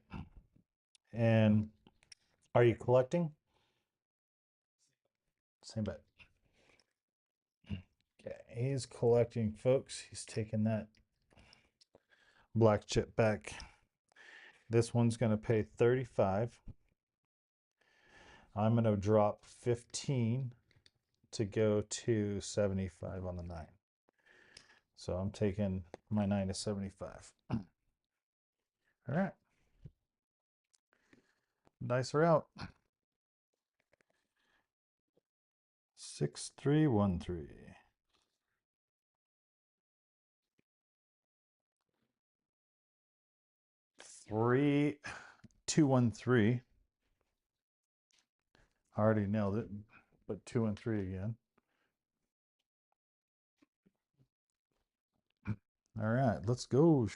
And are you collecting? Same bet. Okay, he's collecting, folks. He's taking that black chip back. This one's going to pay 35. I'm going to drop 15 to go to 75 on the 9. So I'm taking my 9 to 75. All right. Dice are out. 6313. 3213. I already nailed it, but 2 and 3 again. All right, let's go.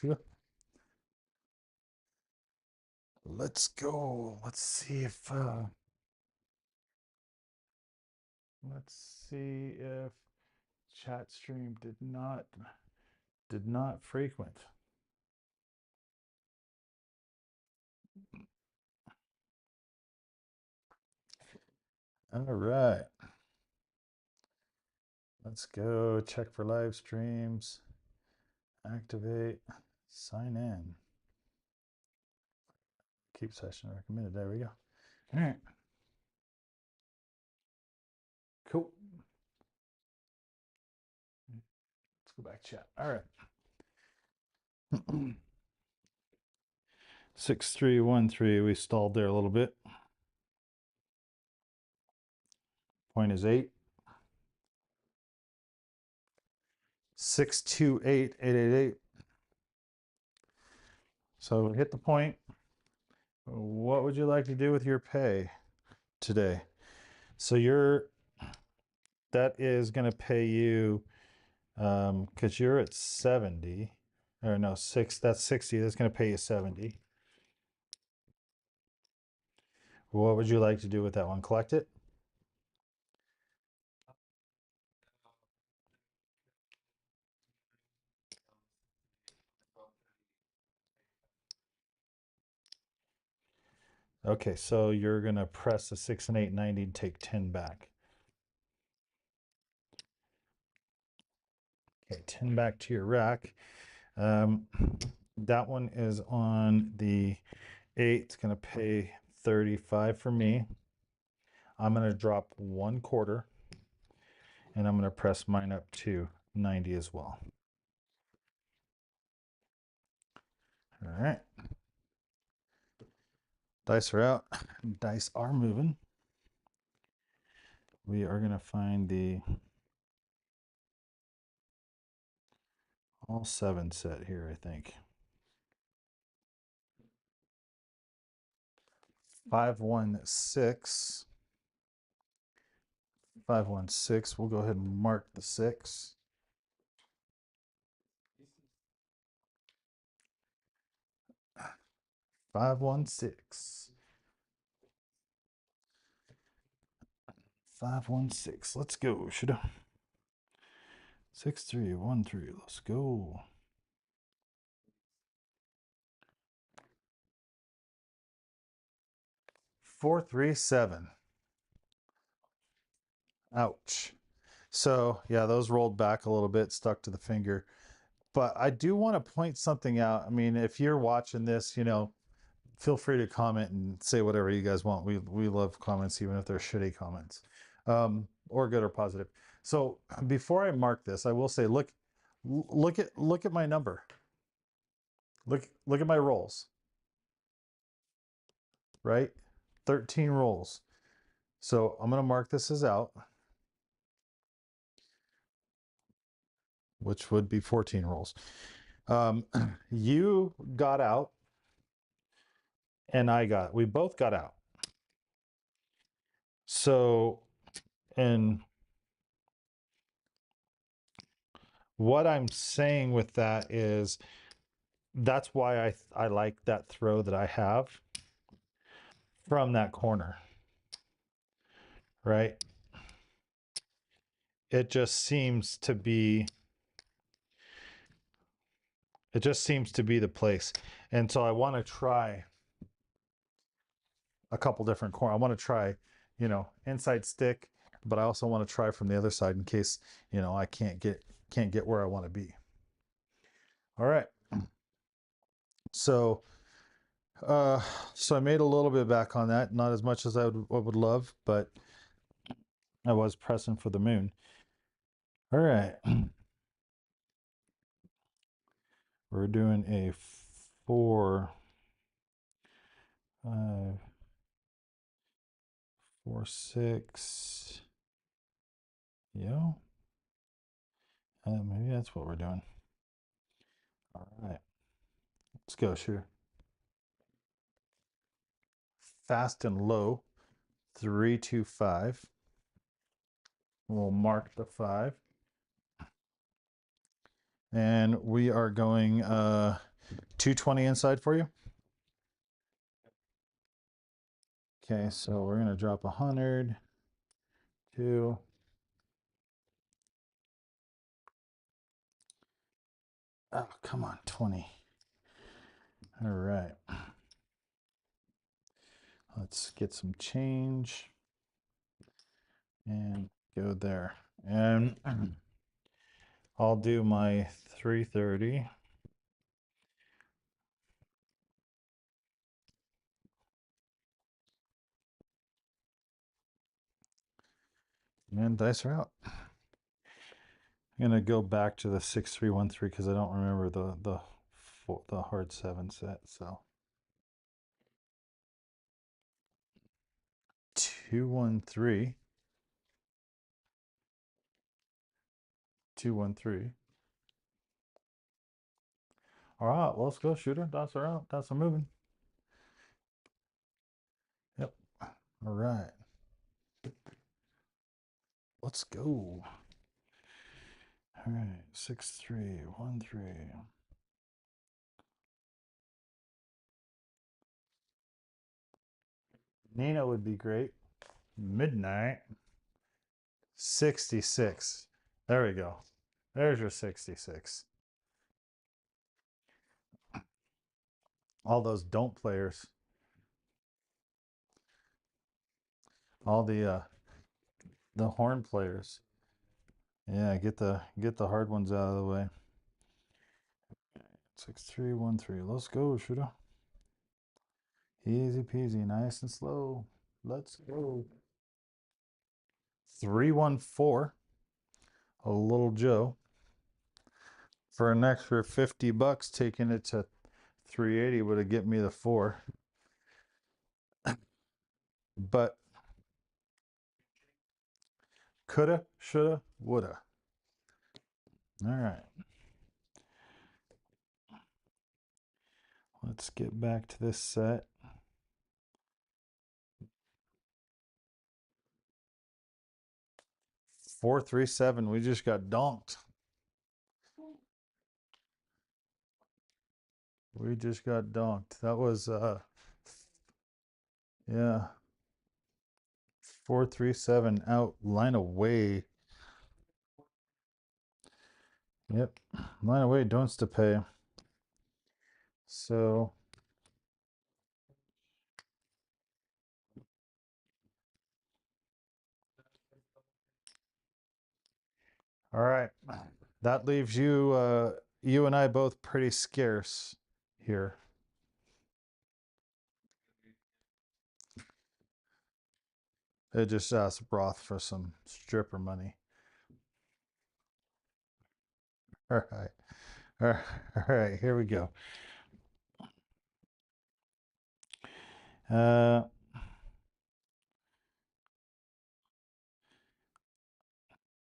Let's go. Let's see if chat stream did not frequent. All right. Let's go check for live streams. Activate. Sign in. Keep session recommended. There we go. All right. Cool. Let's go back chat. All right. 6313. We stalled there a little bit. Point is 8. 628,888. So hit the point. What would you like to do with your pay today? So that is going to pay you, because you're at 70, or no, 6, that's 60. That's going to pay you 70. What would you like to do with that one? Collect it? Okay, so you're going to press the 6 and 8, 90 and take 10 back. Okay, 10 back to your rack. That one is on the 8. It's going to pay 35 for me. I'm going to drop 1/4, and I'm going to press mine up to 90 as well. All right. Dice are out. Dice are moving. We are going to find the all 7 set here, I think. 516. 516. We'll go ahead and mark the 6. 516. 516. Let's go. 6313. Let's go. 437. Ouch. So yeah, those rolled back a little bit, stuck to the finger. But I do want to point something out. I mean, if you're watching this, feel free to comment and say whatever you guys want. We love comments, even if they're shitty comments, or good or positive. So before I mark this, I will say, look at my number. Look at my rolls. Right, 13 rolls. So I'm gonna mark this as out, which would be 14 rolls. You got out, and we both got out. So, and what I'm saying with that is that's why I like that throw that I have from that corner, right? It just seems to be the place. And so I want to try a couple different corners. I want to try, inside stick, but I also want to try from the other side in case, I can't get where I want to be. All right. So so I made a little bit back on that, not as much as I would love, but I was pressing for the moon. All right. We're doing a 4, 5, 4, 6. Yeah. Maybe that's what we're doing. All right. Let's go, shooter. Fast and low. 3, 2, 5. We'll mark the 5. And we are going 220 inside for you. Okay, so we're gonna drop 100, 2. Oh, come on, 20. All right. Let's get some change and go there. And I'll do my 330. And dice are out. I'm gonna go back to the 6313 because I don't remember the hard 7 set. So 213, 213. All right, let's go, shooter. Dice are out. Dice are moving. Yep. All right. Let's go. All right, 6313. Nina would be great. Midnight. 66. There we go. There's your 66. All those don't players. All the horn players. Yeah, get the hard ones out of the way. 6313. Let's go, shooter. Easy peasy, nice and slow. Let's go. 314. A little Joe. For an extra $50, taking it to 380 would have get me the 4. But coulda, shoulda, woulda. All right. Let's get back to this set. 437. We just got donked. We just got donked. That was yeah. 437 out, line away. Yep. Line away, don'ts to pay. So all right. That leaves you you and I both pretty scarce here. It just asked broth for some stripper money. All right. All right. Here we go. Uh,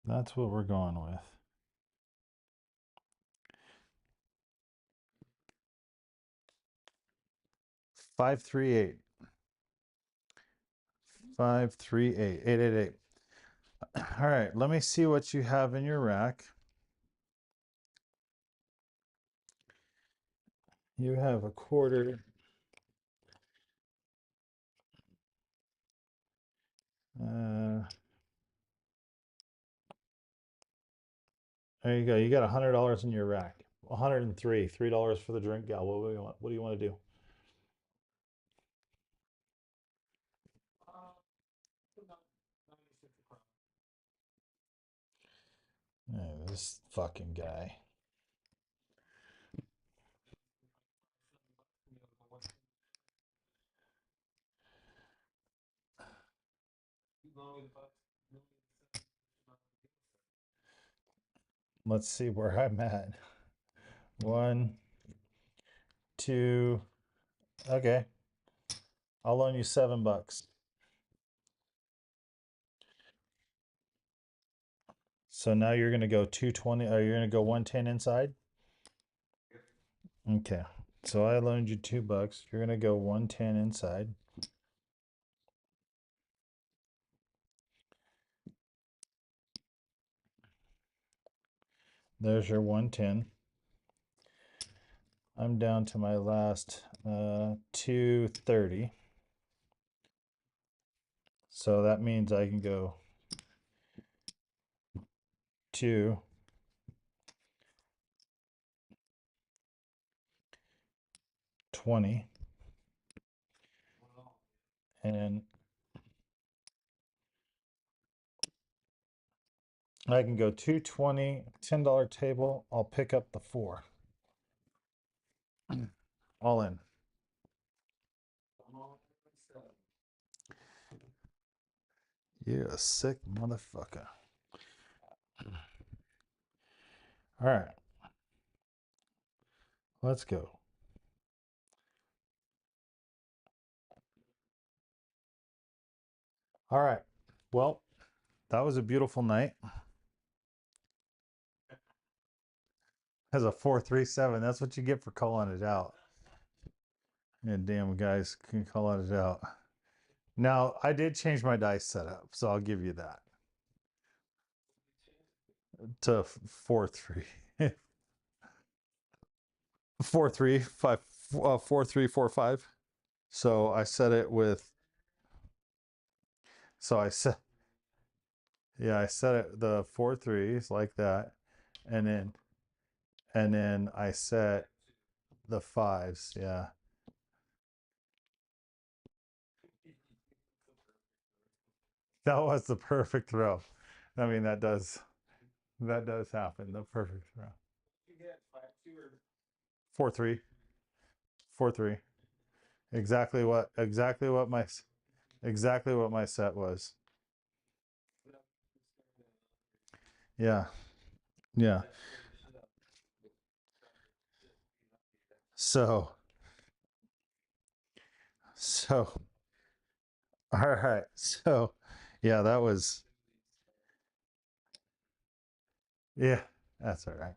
that's what we're going with. 538. 538. 888. All right. Let me see what you have in your rack. You have a quarter. There you go. You got $100 in your rack. 103. $3 for the drink gal. What do you want? What do you want to do?
About 96 a crop.
This fucking guy. Let's see where I'm at. 1, 2. Okay. I'll loan you $7. So now you're gonna go 220. Are you gonna go 110 inside? Okay. So I loaned you $2. You're gonna go 110 inside. There's your 110. I'm down to my last 230. So that means I can go 2, 20, and I can go 220, $10 table. I'll pick up the 4. All in. You're a sick motherfucker. All right. Let's go. All right. Well, that was a beautiful night. As a 437, that's what you get for calling it out. Yeah, damn guys can call it out. Now, I did change my dice setup, so I'll give you that. To 4-3. 4-3, 5, 4-3, 4-5. So I set it with. So I set. Yeah, I set it the 4-3s like that, and then I set the 5s. Yeah. That was the perfect throw. I mean, that does happen. The perfect throw. 4-3, 4-3. Exactly what my set was. Yeah. Yeah. So all right. So yeah, that was yeah, that's all right.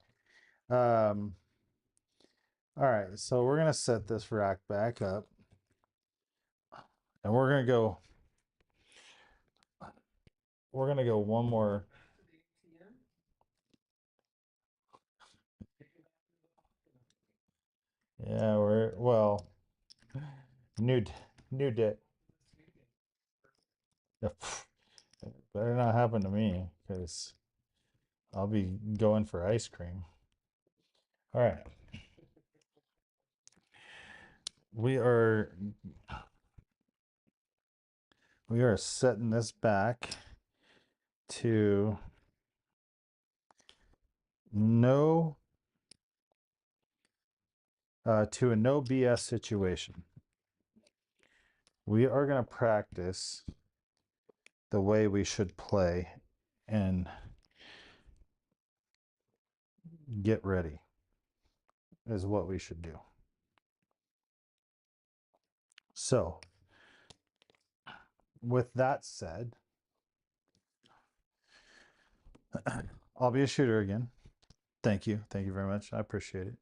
All right, so we're gonna set this rack back up, and we're gonna go one more. Yeah, new new day. Better not happen to me because I'll be going for ice cream. All right. We are setting this back to no to a no BS situation. We are going to practice the way we should play and get ready is what we should do. So, with that said, I'll be a shooter again. Thank you. Thank you very much. I appreciate it.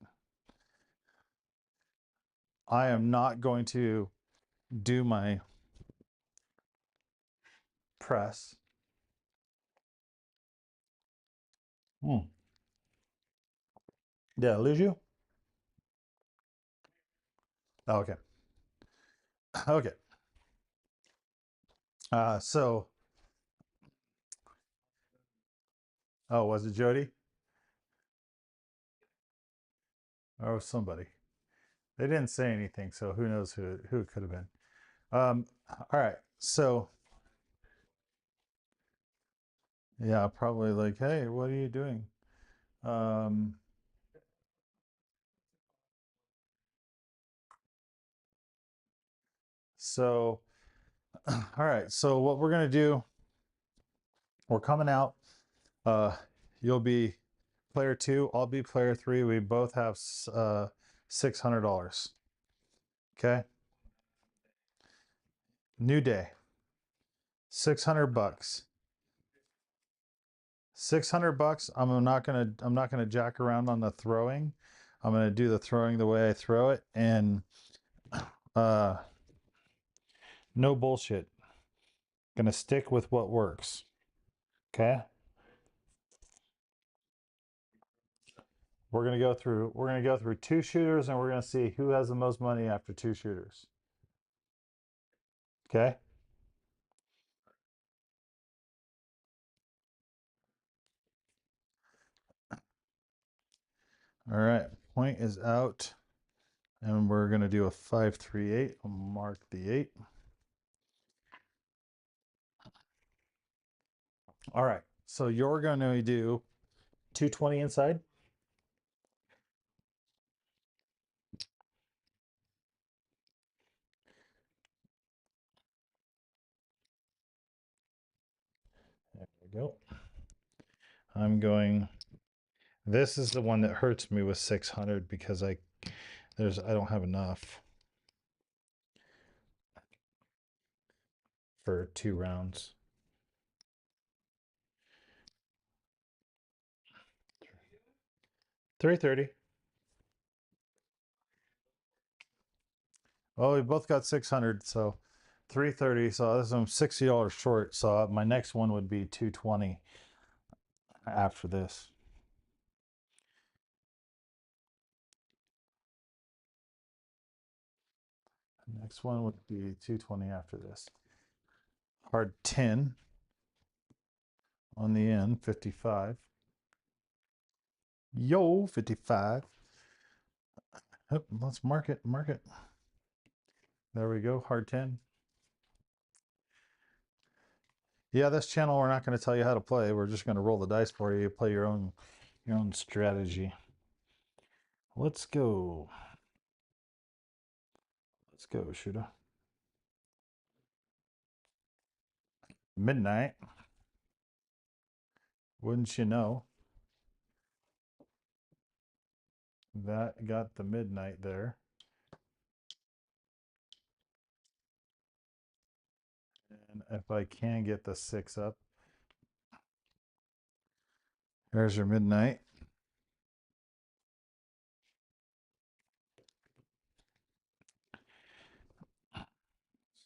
I am not going to do my press. Did I lose you? Oh, okay. Okay. So, oh, was it Jody? Or somebody? They didn't say anything, so who knows who it could have been. All right. So, yeah, probably like, hey, what are you doing? Um, so, all right. So what we're gonna do, we're coming out. Uh, you'll be player 2. I'll be player 3. We both have $600. Okay. New day. 600 bucks. 600 bucks. I'm not gonna jack around on the throwing. I'm gonna do the throwing the way I throw it, and uh, no bullshit. Gonna stick with what works. Okay. We're gonna go through 2 shooters, and we're gonna see who has the most money after 2 shooters. Okay. All right. Point is out, and we're gonna do a 5-3-8. I'll mark the 8. All right. So you're gonna do 220 inside. There we go. I'm going. This is the one that hurts me with 600 because I don't have enough for 2 rounds. 330. Oh, we both got 600, so 330. So this I'm $60 short. So my next one would be 220 after this. Next one would be 220 after this. Hard 10 on the end, 55. Yo, 55. Oh, let's mark it. Mark it. There we go. Hard 10. Yeah, this channel we're not going to tell you how to play. We're just going to roll the dice for you. Play your own strategy. Let's go. Let's go, shooter. Midnight. Wouldn't you know? That got the midnight there. And if I can get the 6 up, there's your midnight.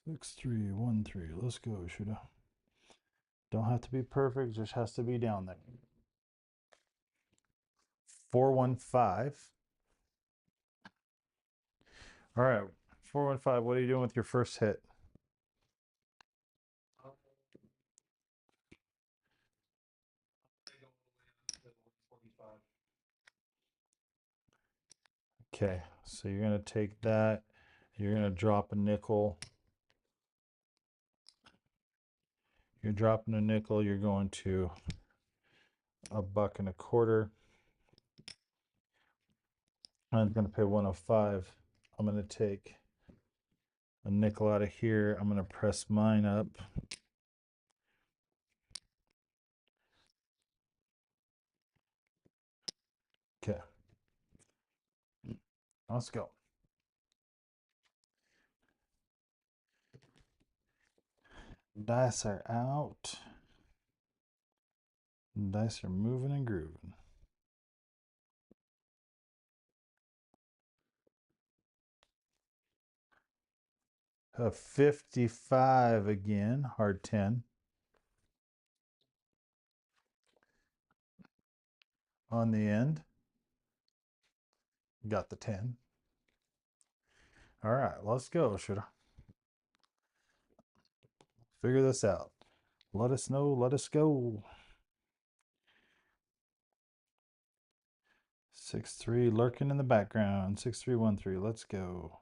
6-3-1-3. Let's go, shooter. Don't have to be perfect, just has to be down there. 4-1-5. All right, 4-1-5. What are you doing with your first hit? Okay, so you're gonna take that. You're gonna drop a nickel. You're dropping a nickel. You're going to $1.25. I'm gonna pay 105. I'm gonna take a nickel out of here. I'm gonna press mine up. Okay. Let's go. Dice are out. Dice are moving and grooving. A 55 again, hard 10. On the end, got the 10. All right, let's go. Should I figure this out? Let us know. Let us go. 6-3 lurking in the background. 6-3-1-3. Let's go.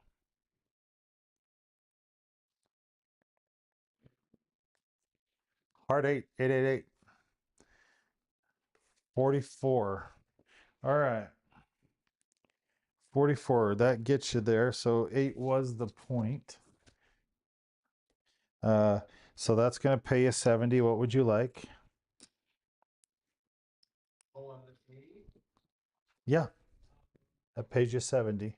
Hard 8. 8-8-8. 44. All right. 44. That gets you there. So 8 was the point. So that's going to pay you 70. What would you like?
Oh, on the T?
Yeah, that pays you 70.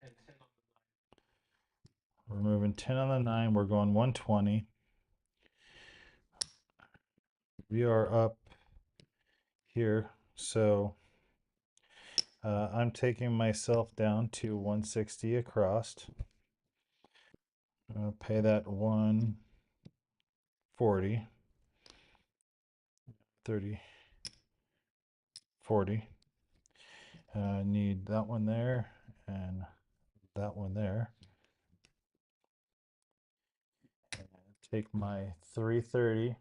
And 10 on the
We're moving 10 on the 9. We're going 120. We are up here. So I'm taking myself down to 160 across. I'll pay that 140, 30, 40. Need that one there and that one there. And take my 330,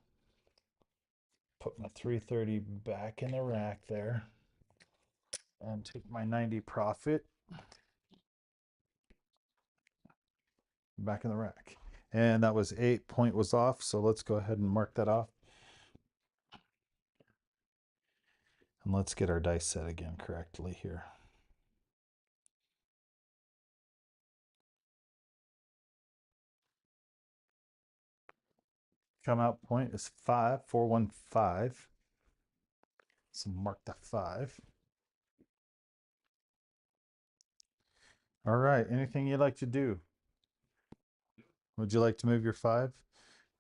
put my 330 back in the rack there, and take my 90 profit back in the rack. And that was 8. Point was off, so let's go ahead and mark that off. And let's get our dice set again correctly here. Come out point is 5-4-1-5. So mark the 5. All right. Anything you'd like to do? Would you like to move your 5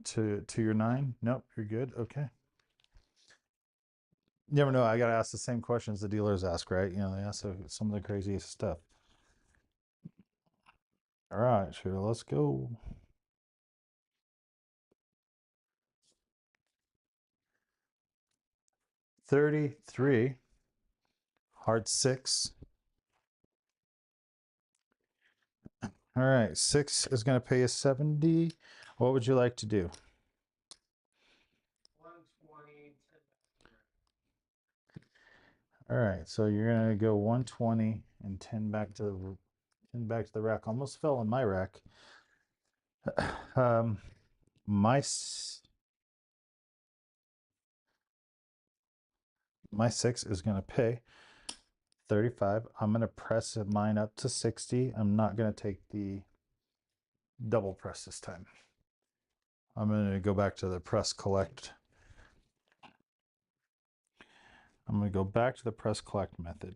to your 9? Nope, you're good. Okay. You never know. I got to ask the same questions the dealers ask, right? You know, they ask some of the craziest stuff. All right, sure. Let's go. 33. Hard 6. All right. 6 is going to pay us 70. What would you like to do?
120, 10 back.
All right. So you're going to go 120 and 10 back to the rack. Almost fell in my rack. My 6 is going to pay 35. I'm going to press mine up to 60. I'm not going to take the double press this time. I'm going to go back to the press collect. I'm going to go back to the press collect method.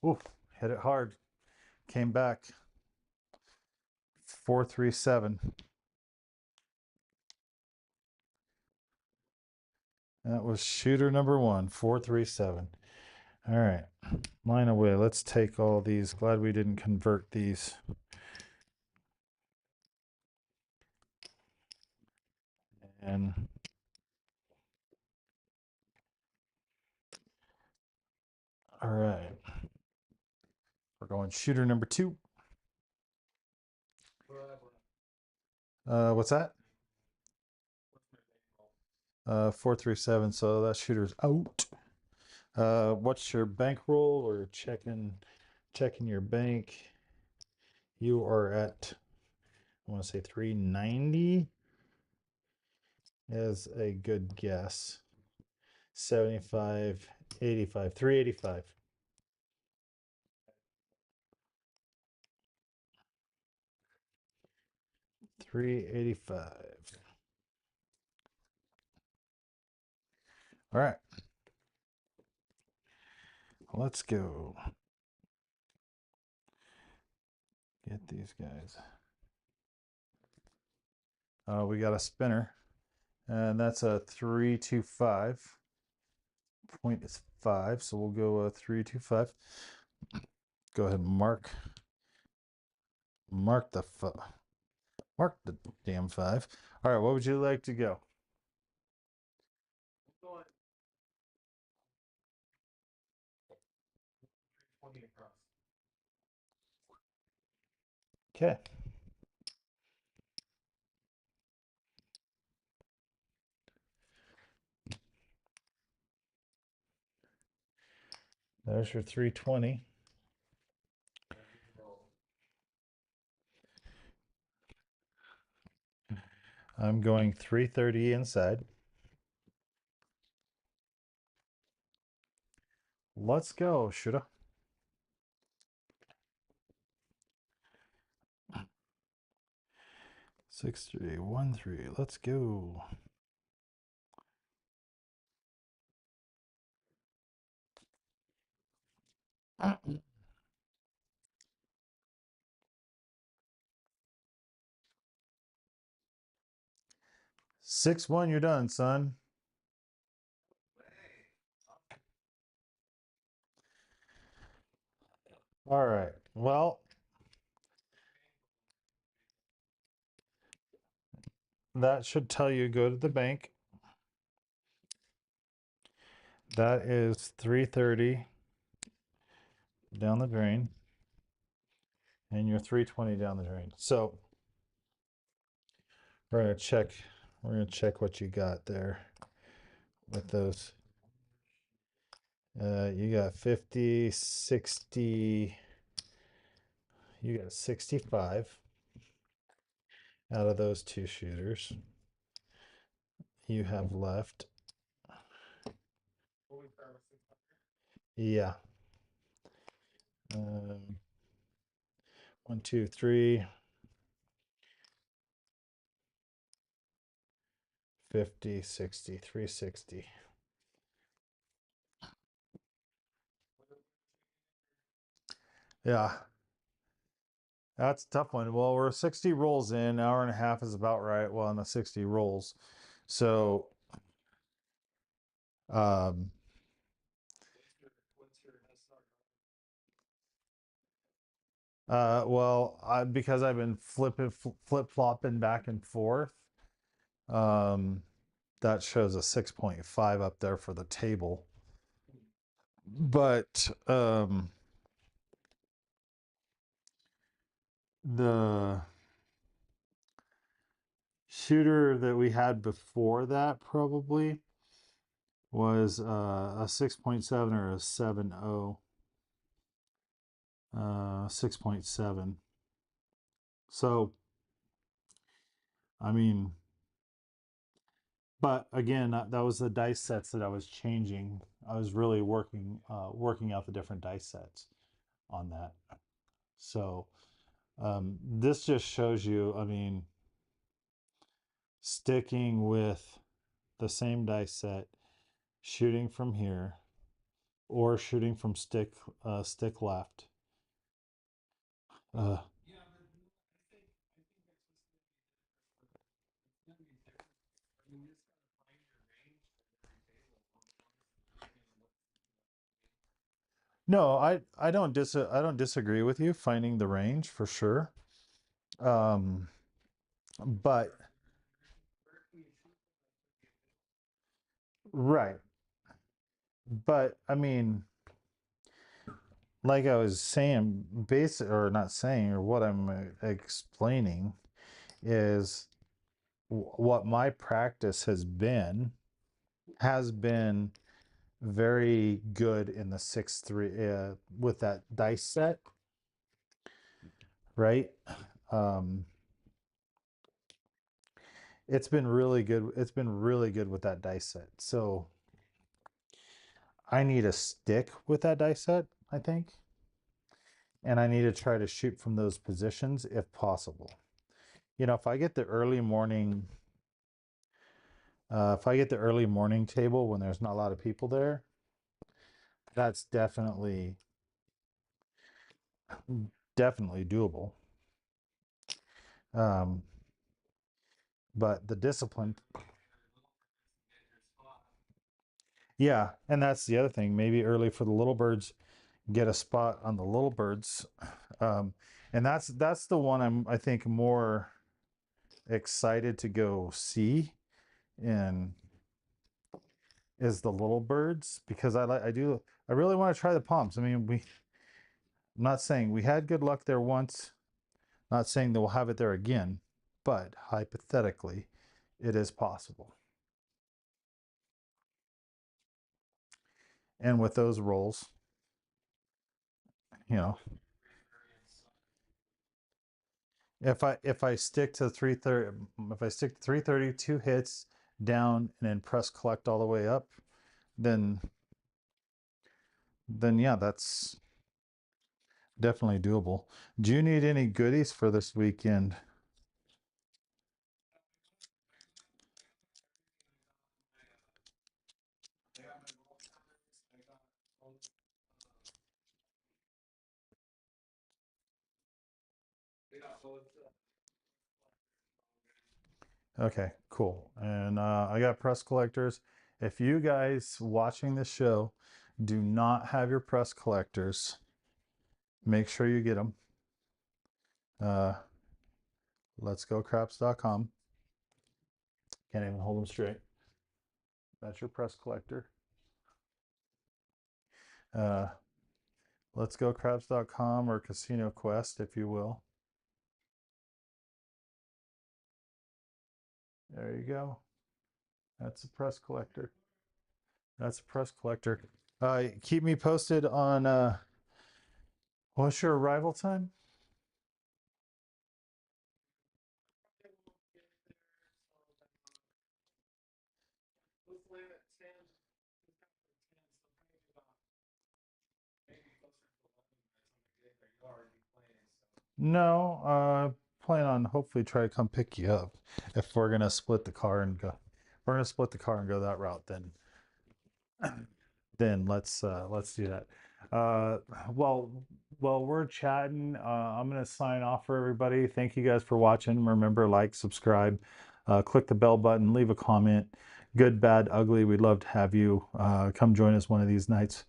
Oof, hit it hard. Came back. 437. That was shooter number 1, 437. All right, line away. Let's take all these. Glad we didn't convert these. And all right, we're going shooter number 2. What's that? 437. So that shooter's out. What's your bankroll or checking your bank? You are at, I want to say 390 is a good guess. 75, 85, 385. 385. All right. Let's go. Get these guys. We got a spinner, and that's a 325. Point is 5, so we'll go 325. Go ahead and mark the damn 5. All right, what would you like to go?
I'm going 320 across.
Okay. There's your 320. I'm going 330 inside. Let's go, shoulda. Six, 3, 1, 3. Let's go. Six, 1. You're done, son. All right. Well, that should tell you go to the bank. That is 330 down the drain, and you're 320 down the drain. So we're gonna check. We're gonna check what you got there with those. You got 50, 60. You got 65 out of those two shooters. You have left. Yeah. 1, 2, 3. 50, 60, 360. Yeah. That's a tough one. Well, we're 60 rolls in. Hour and a half is about right. Well, on the 60 rolls. So, um, well, because I've been flip flopping back and forth, um, that shows a 6.5 up there for the table. But the shooter that we had before that probably was a 6.7 or a 7.0. 6.7. So, I mean, but again, that was the dice sets that I was changing. I was really working out the different dice sets on that. So, this just shows you, I mean, sticking with the same dice set, shooting from here, or shooting from stick left. Uh,
Yeah, but I think that's what's gonna be different. It's gonna be different. I mean, you just gotta find your range for every table.
no, I don't disagree with you finding the range for sure. Um, but right. But I mean, like I was saying, basic or not saying, or what I'm explaining is what my practice has been very good in the 6-3 with that dice set, right? Um, it's been really good. It's been really good with that dice set. So I need to stick with that dice set, I think, and I need to try to shoot from those positions if possible. if I get the early morning, if I get the early morning table when there's not a lot of people there, that's definitely doable. Um, but the discipline, yeah, and that's the other thing. Maybe early for the little birds, get a spot on the little birds, and that's the one I think more excited to go see, and is the little birds because I really want to try the palms. I mean, I'm not saying we had good luck there once, not saying that we'll have it there again, but hypothetically, it is possible. And with those rolls, you know, if I stick to 330, if I stick to 330, 2 hits down and then press collect all the way up, then yeah, that's definitely doable. Do you need any goodies for this weekend?
I got my roll covers, I got all they got both
Okay, cool. And I got press collectors. If you guys watching this show do not have your press collectors, make sure you get them. Uh, let's go craps.com. Can't even hold them straight. That's your press collector. Uh, let's go craps.com or Casino Quest, if you will. There you go. That's a press collector. That's a press collector. Keep me posted on what's your arrival time?
hopefully at 10, it's got for 10, so maybe about maybe closer to 11 by the time I get there. You'll already be playing, so
No, plan on hopefully try to come pick you up. If we're gonna split the car and go, we're gonna split the car and go that route. Then let's do that. Uh, well, while we're chatting, I'm gonna sign off for everybody. Thank you guys for watching. Remember, like, subscribe, click the bell button, leave a comment. Good, bad, ugly. We'd love to have you come join us one of these nights.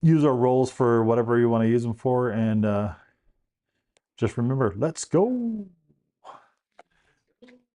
Use our roles for whatever you want to use them for, and just remember, let's go.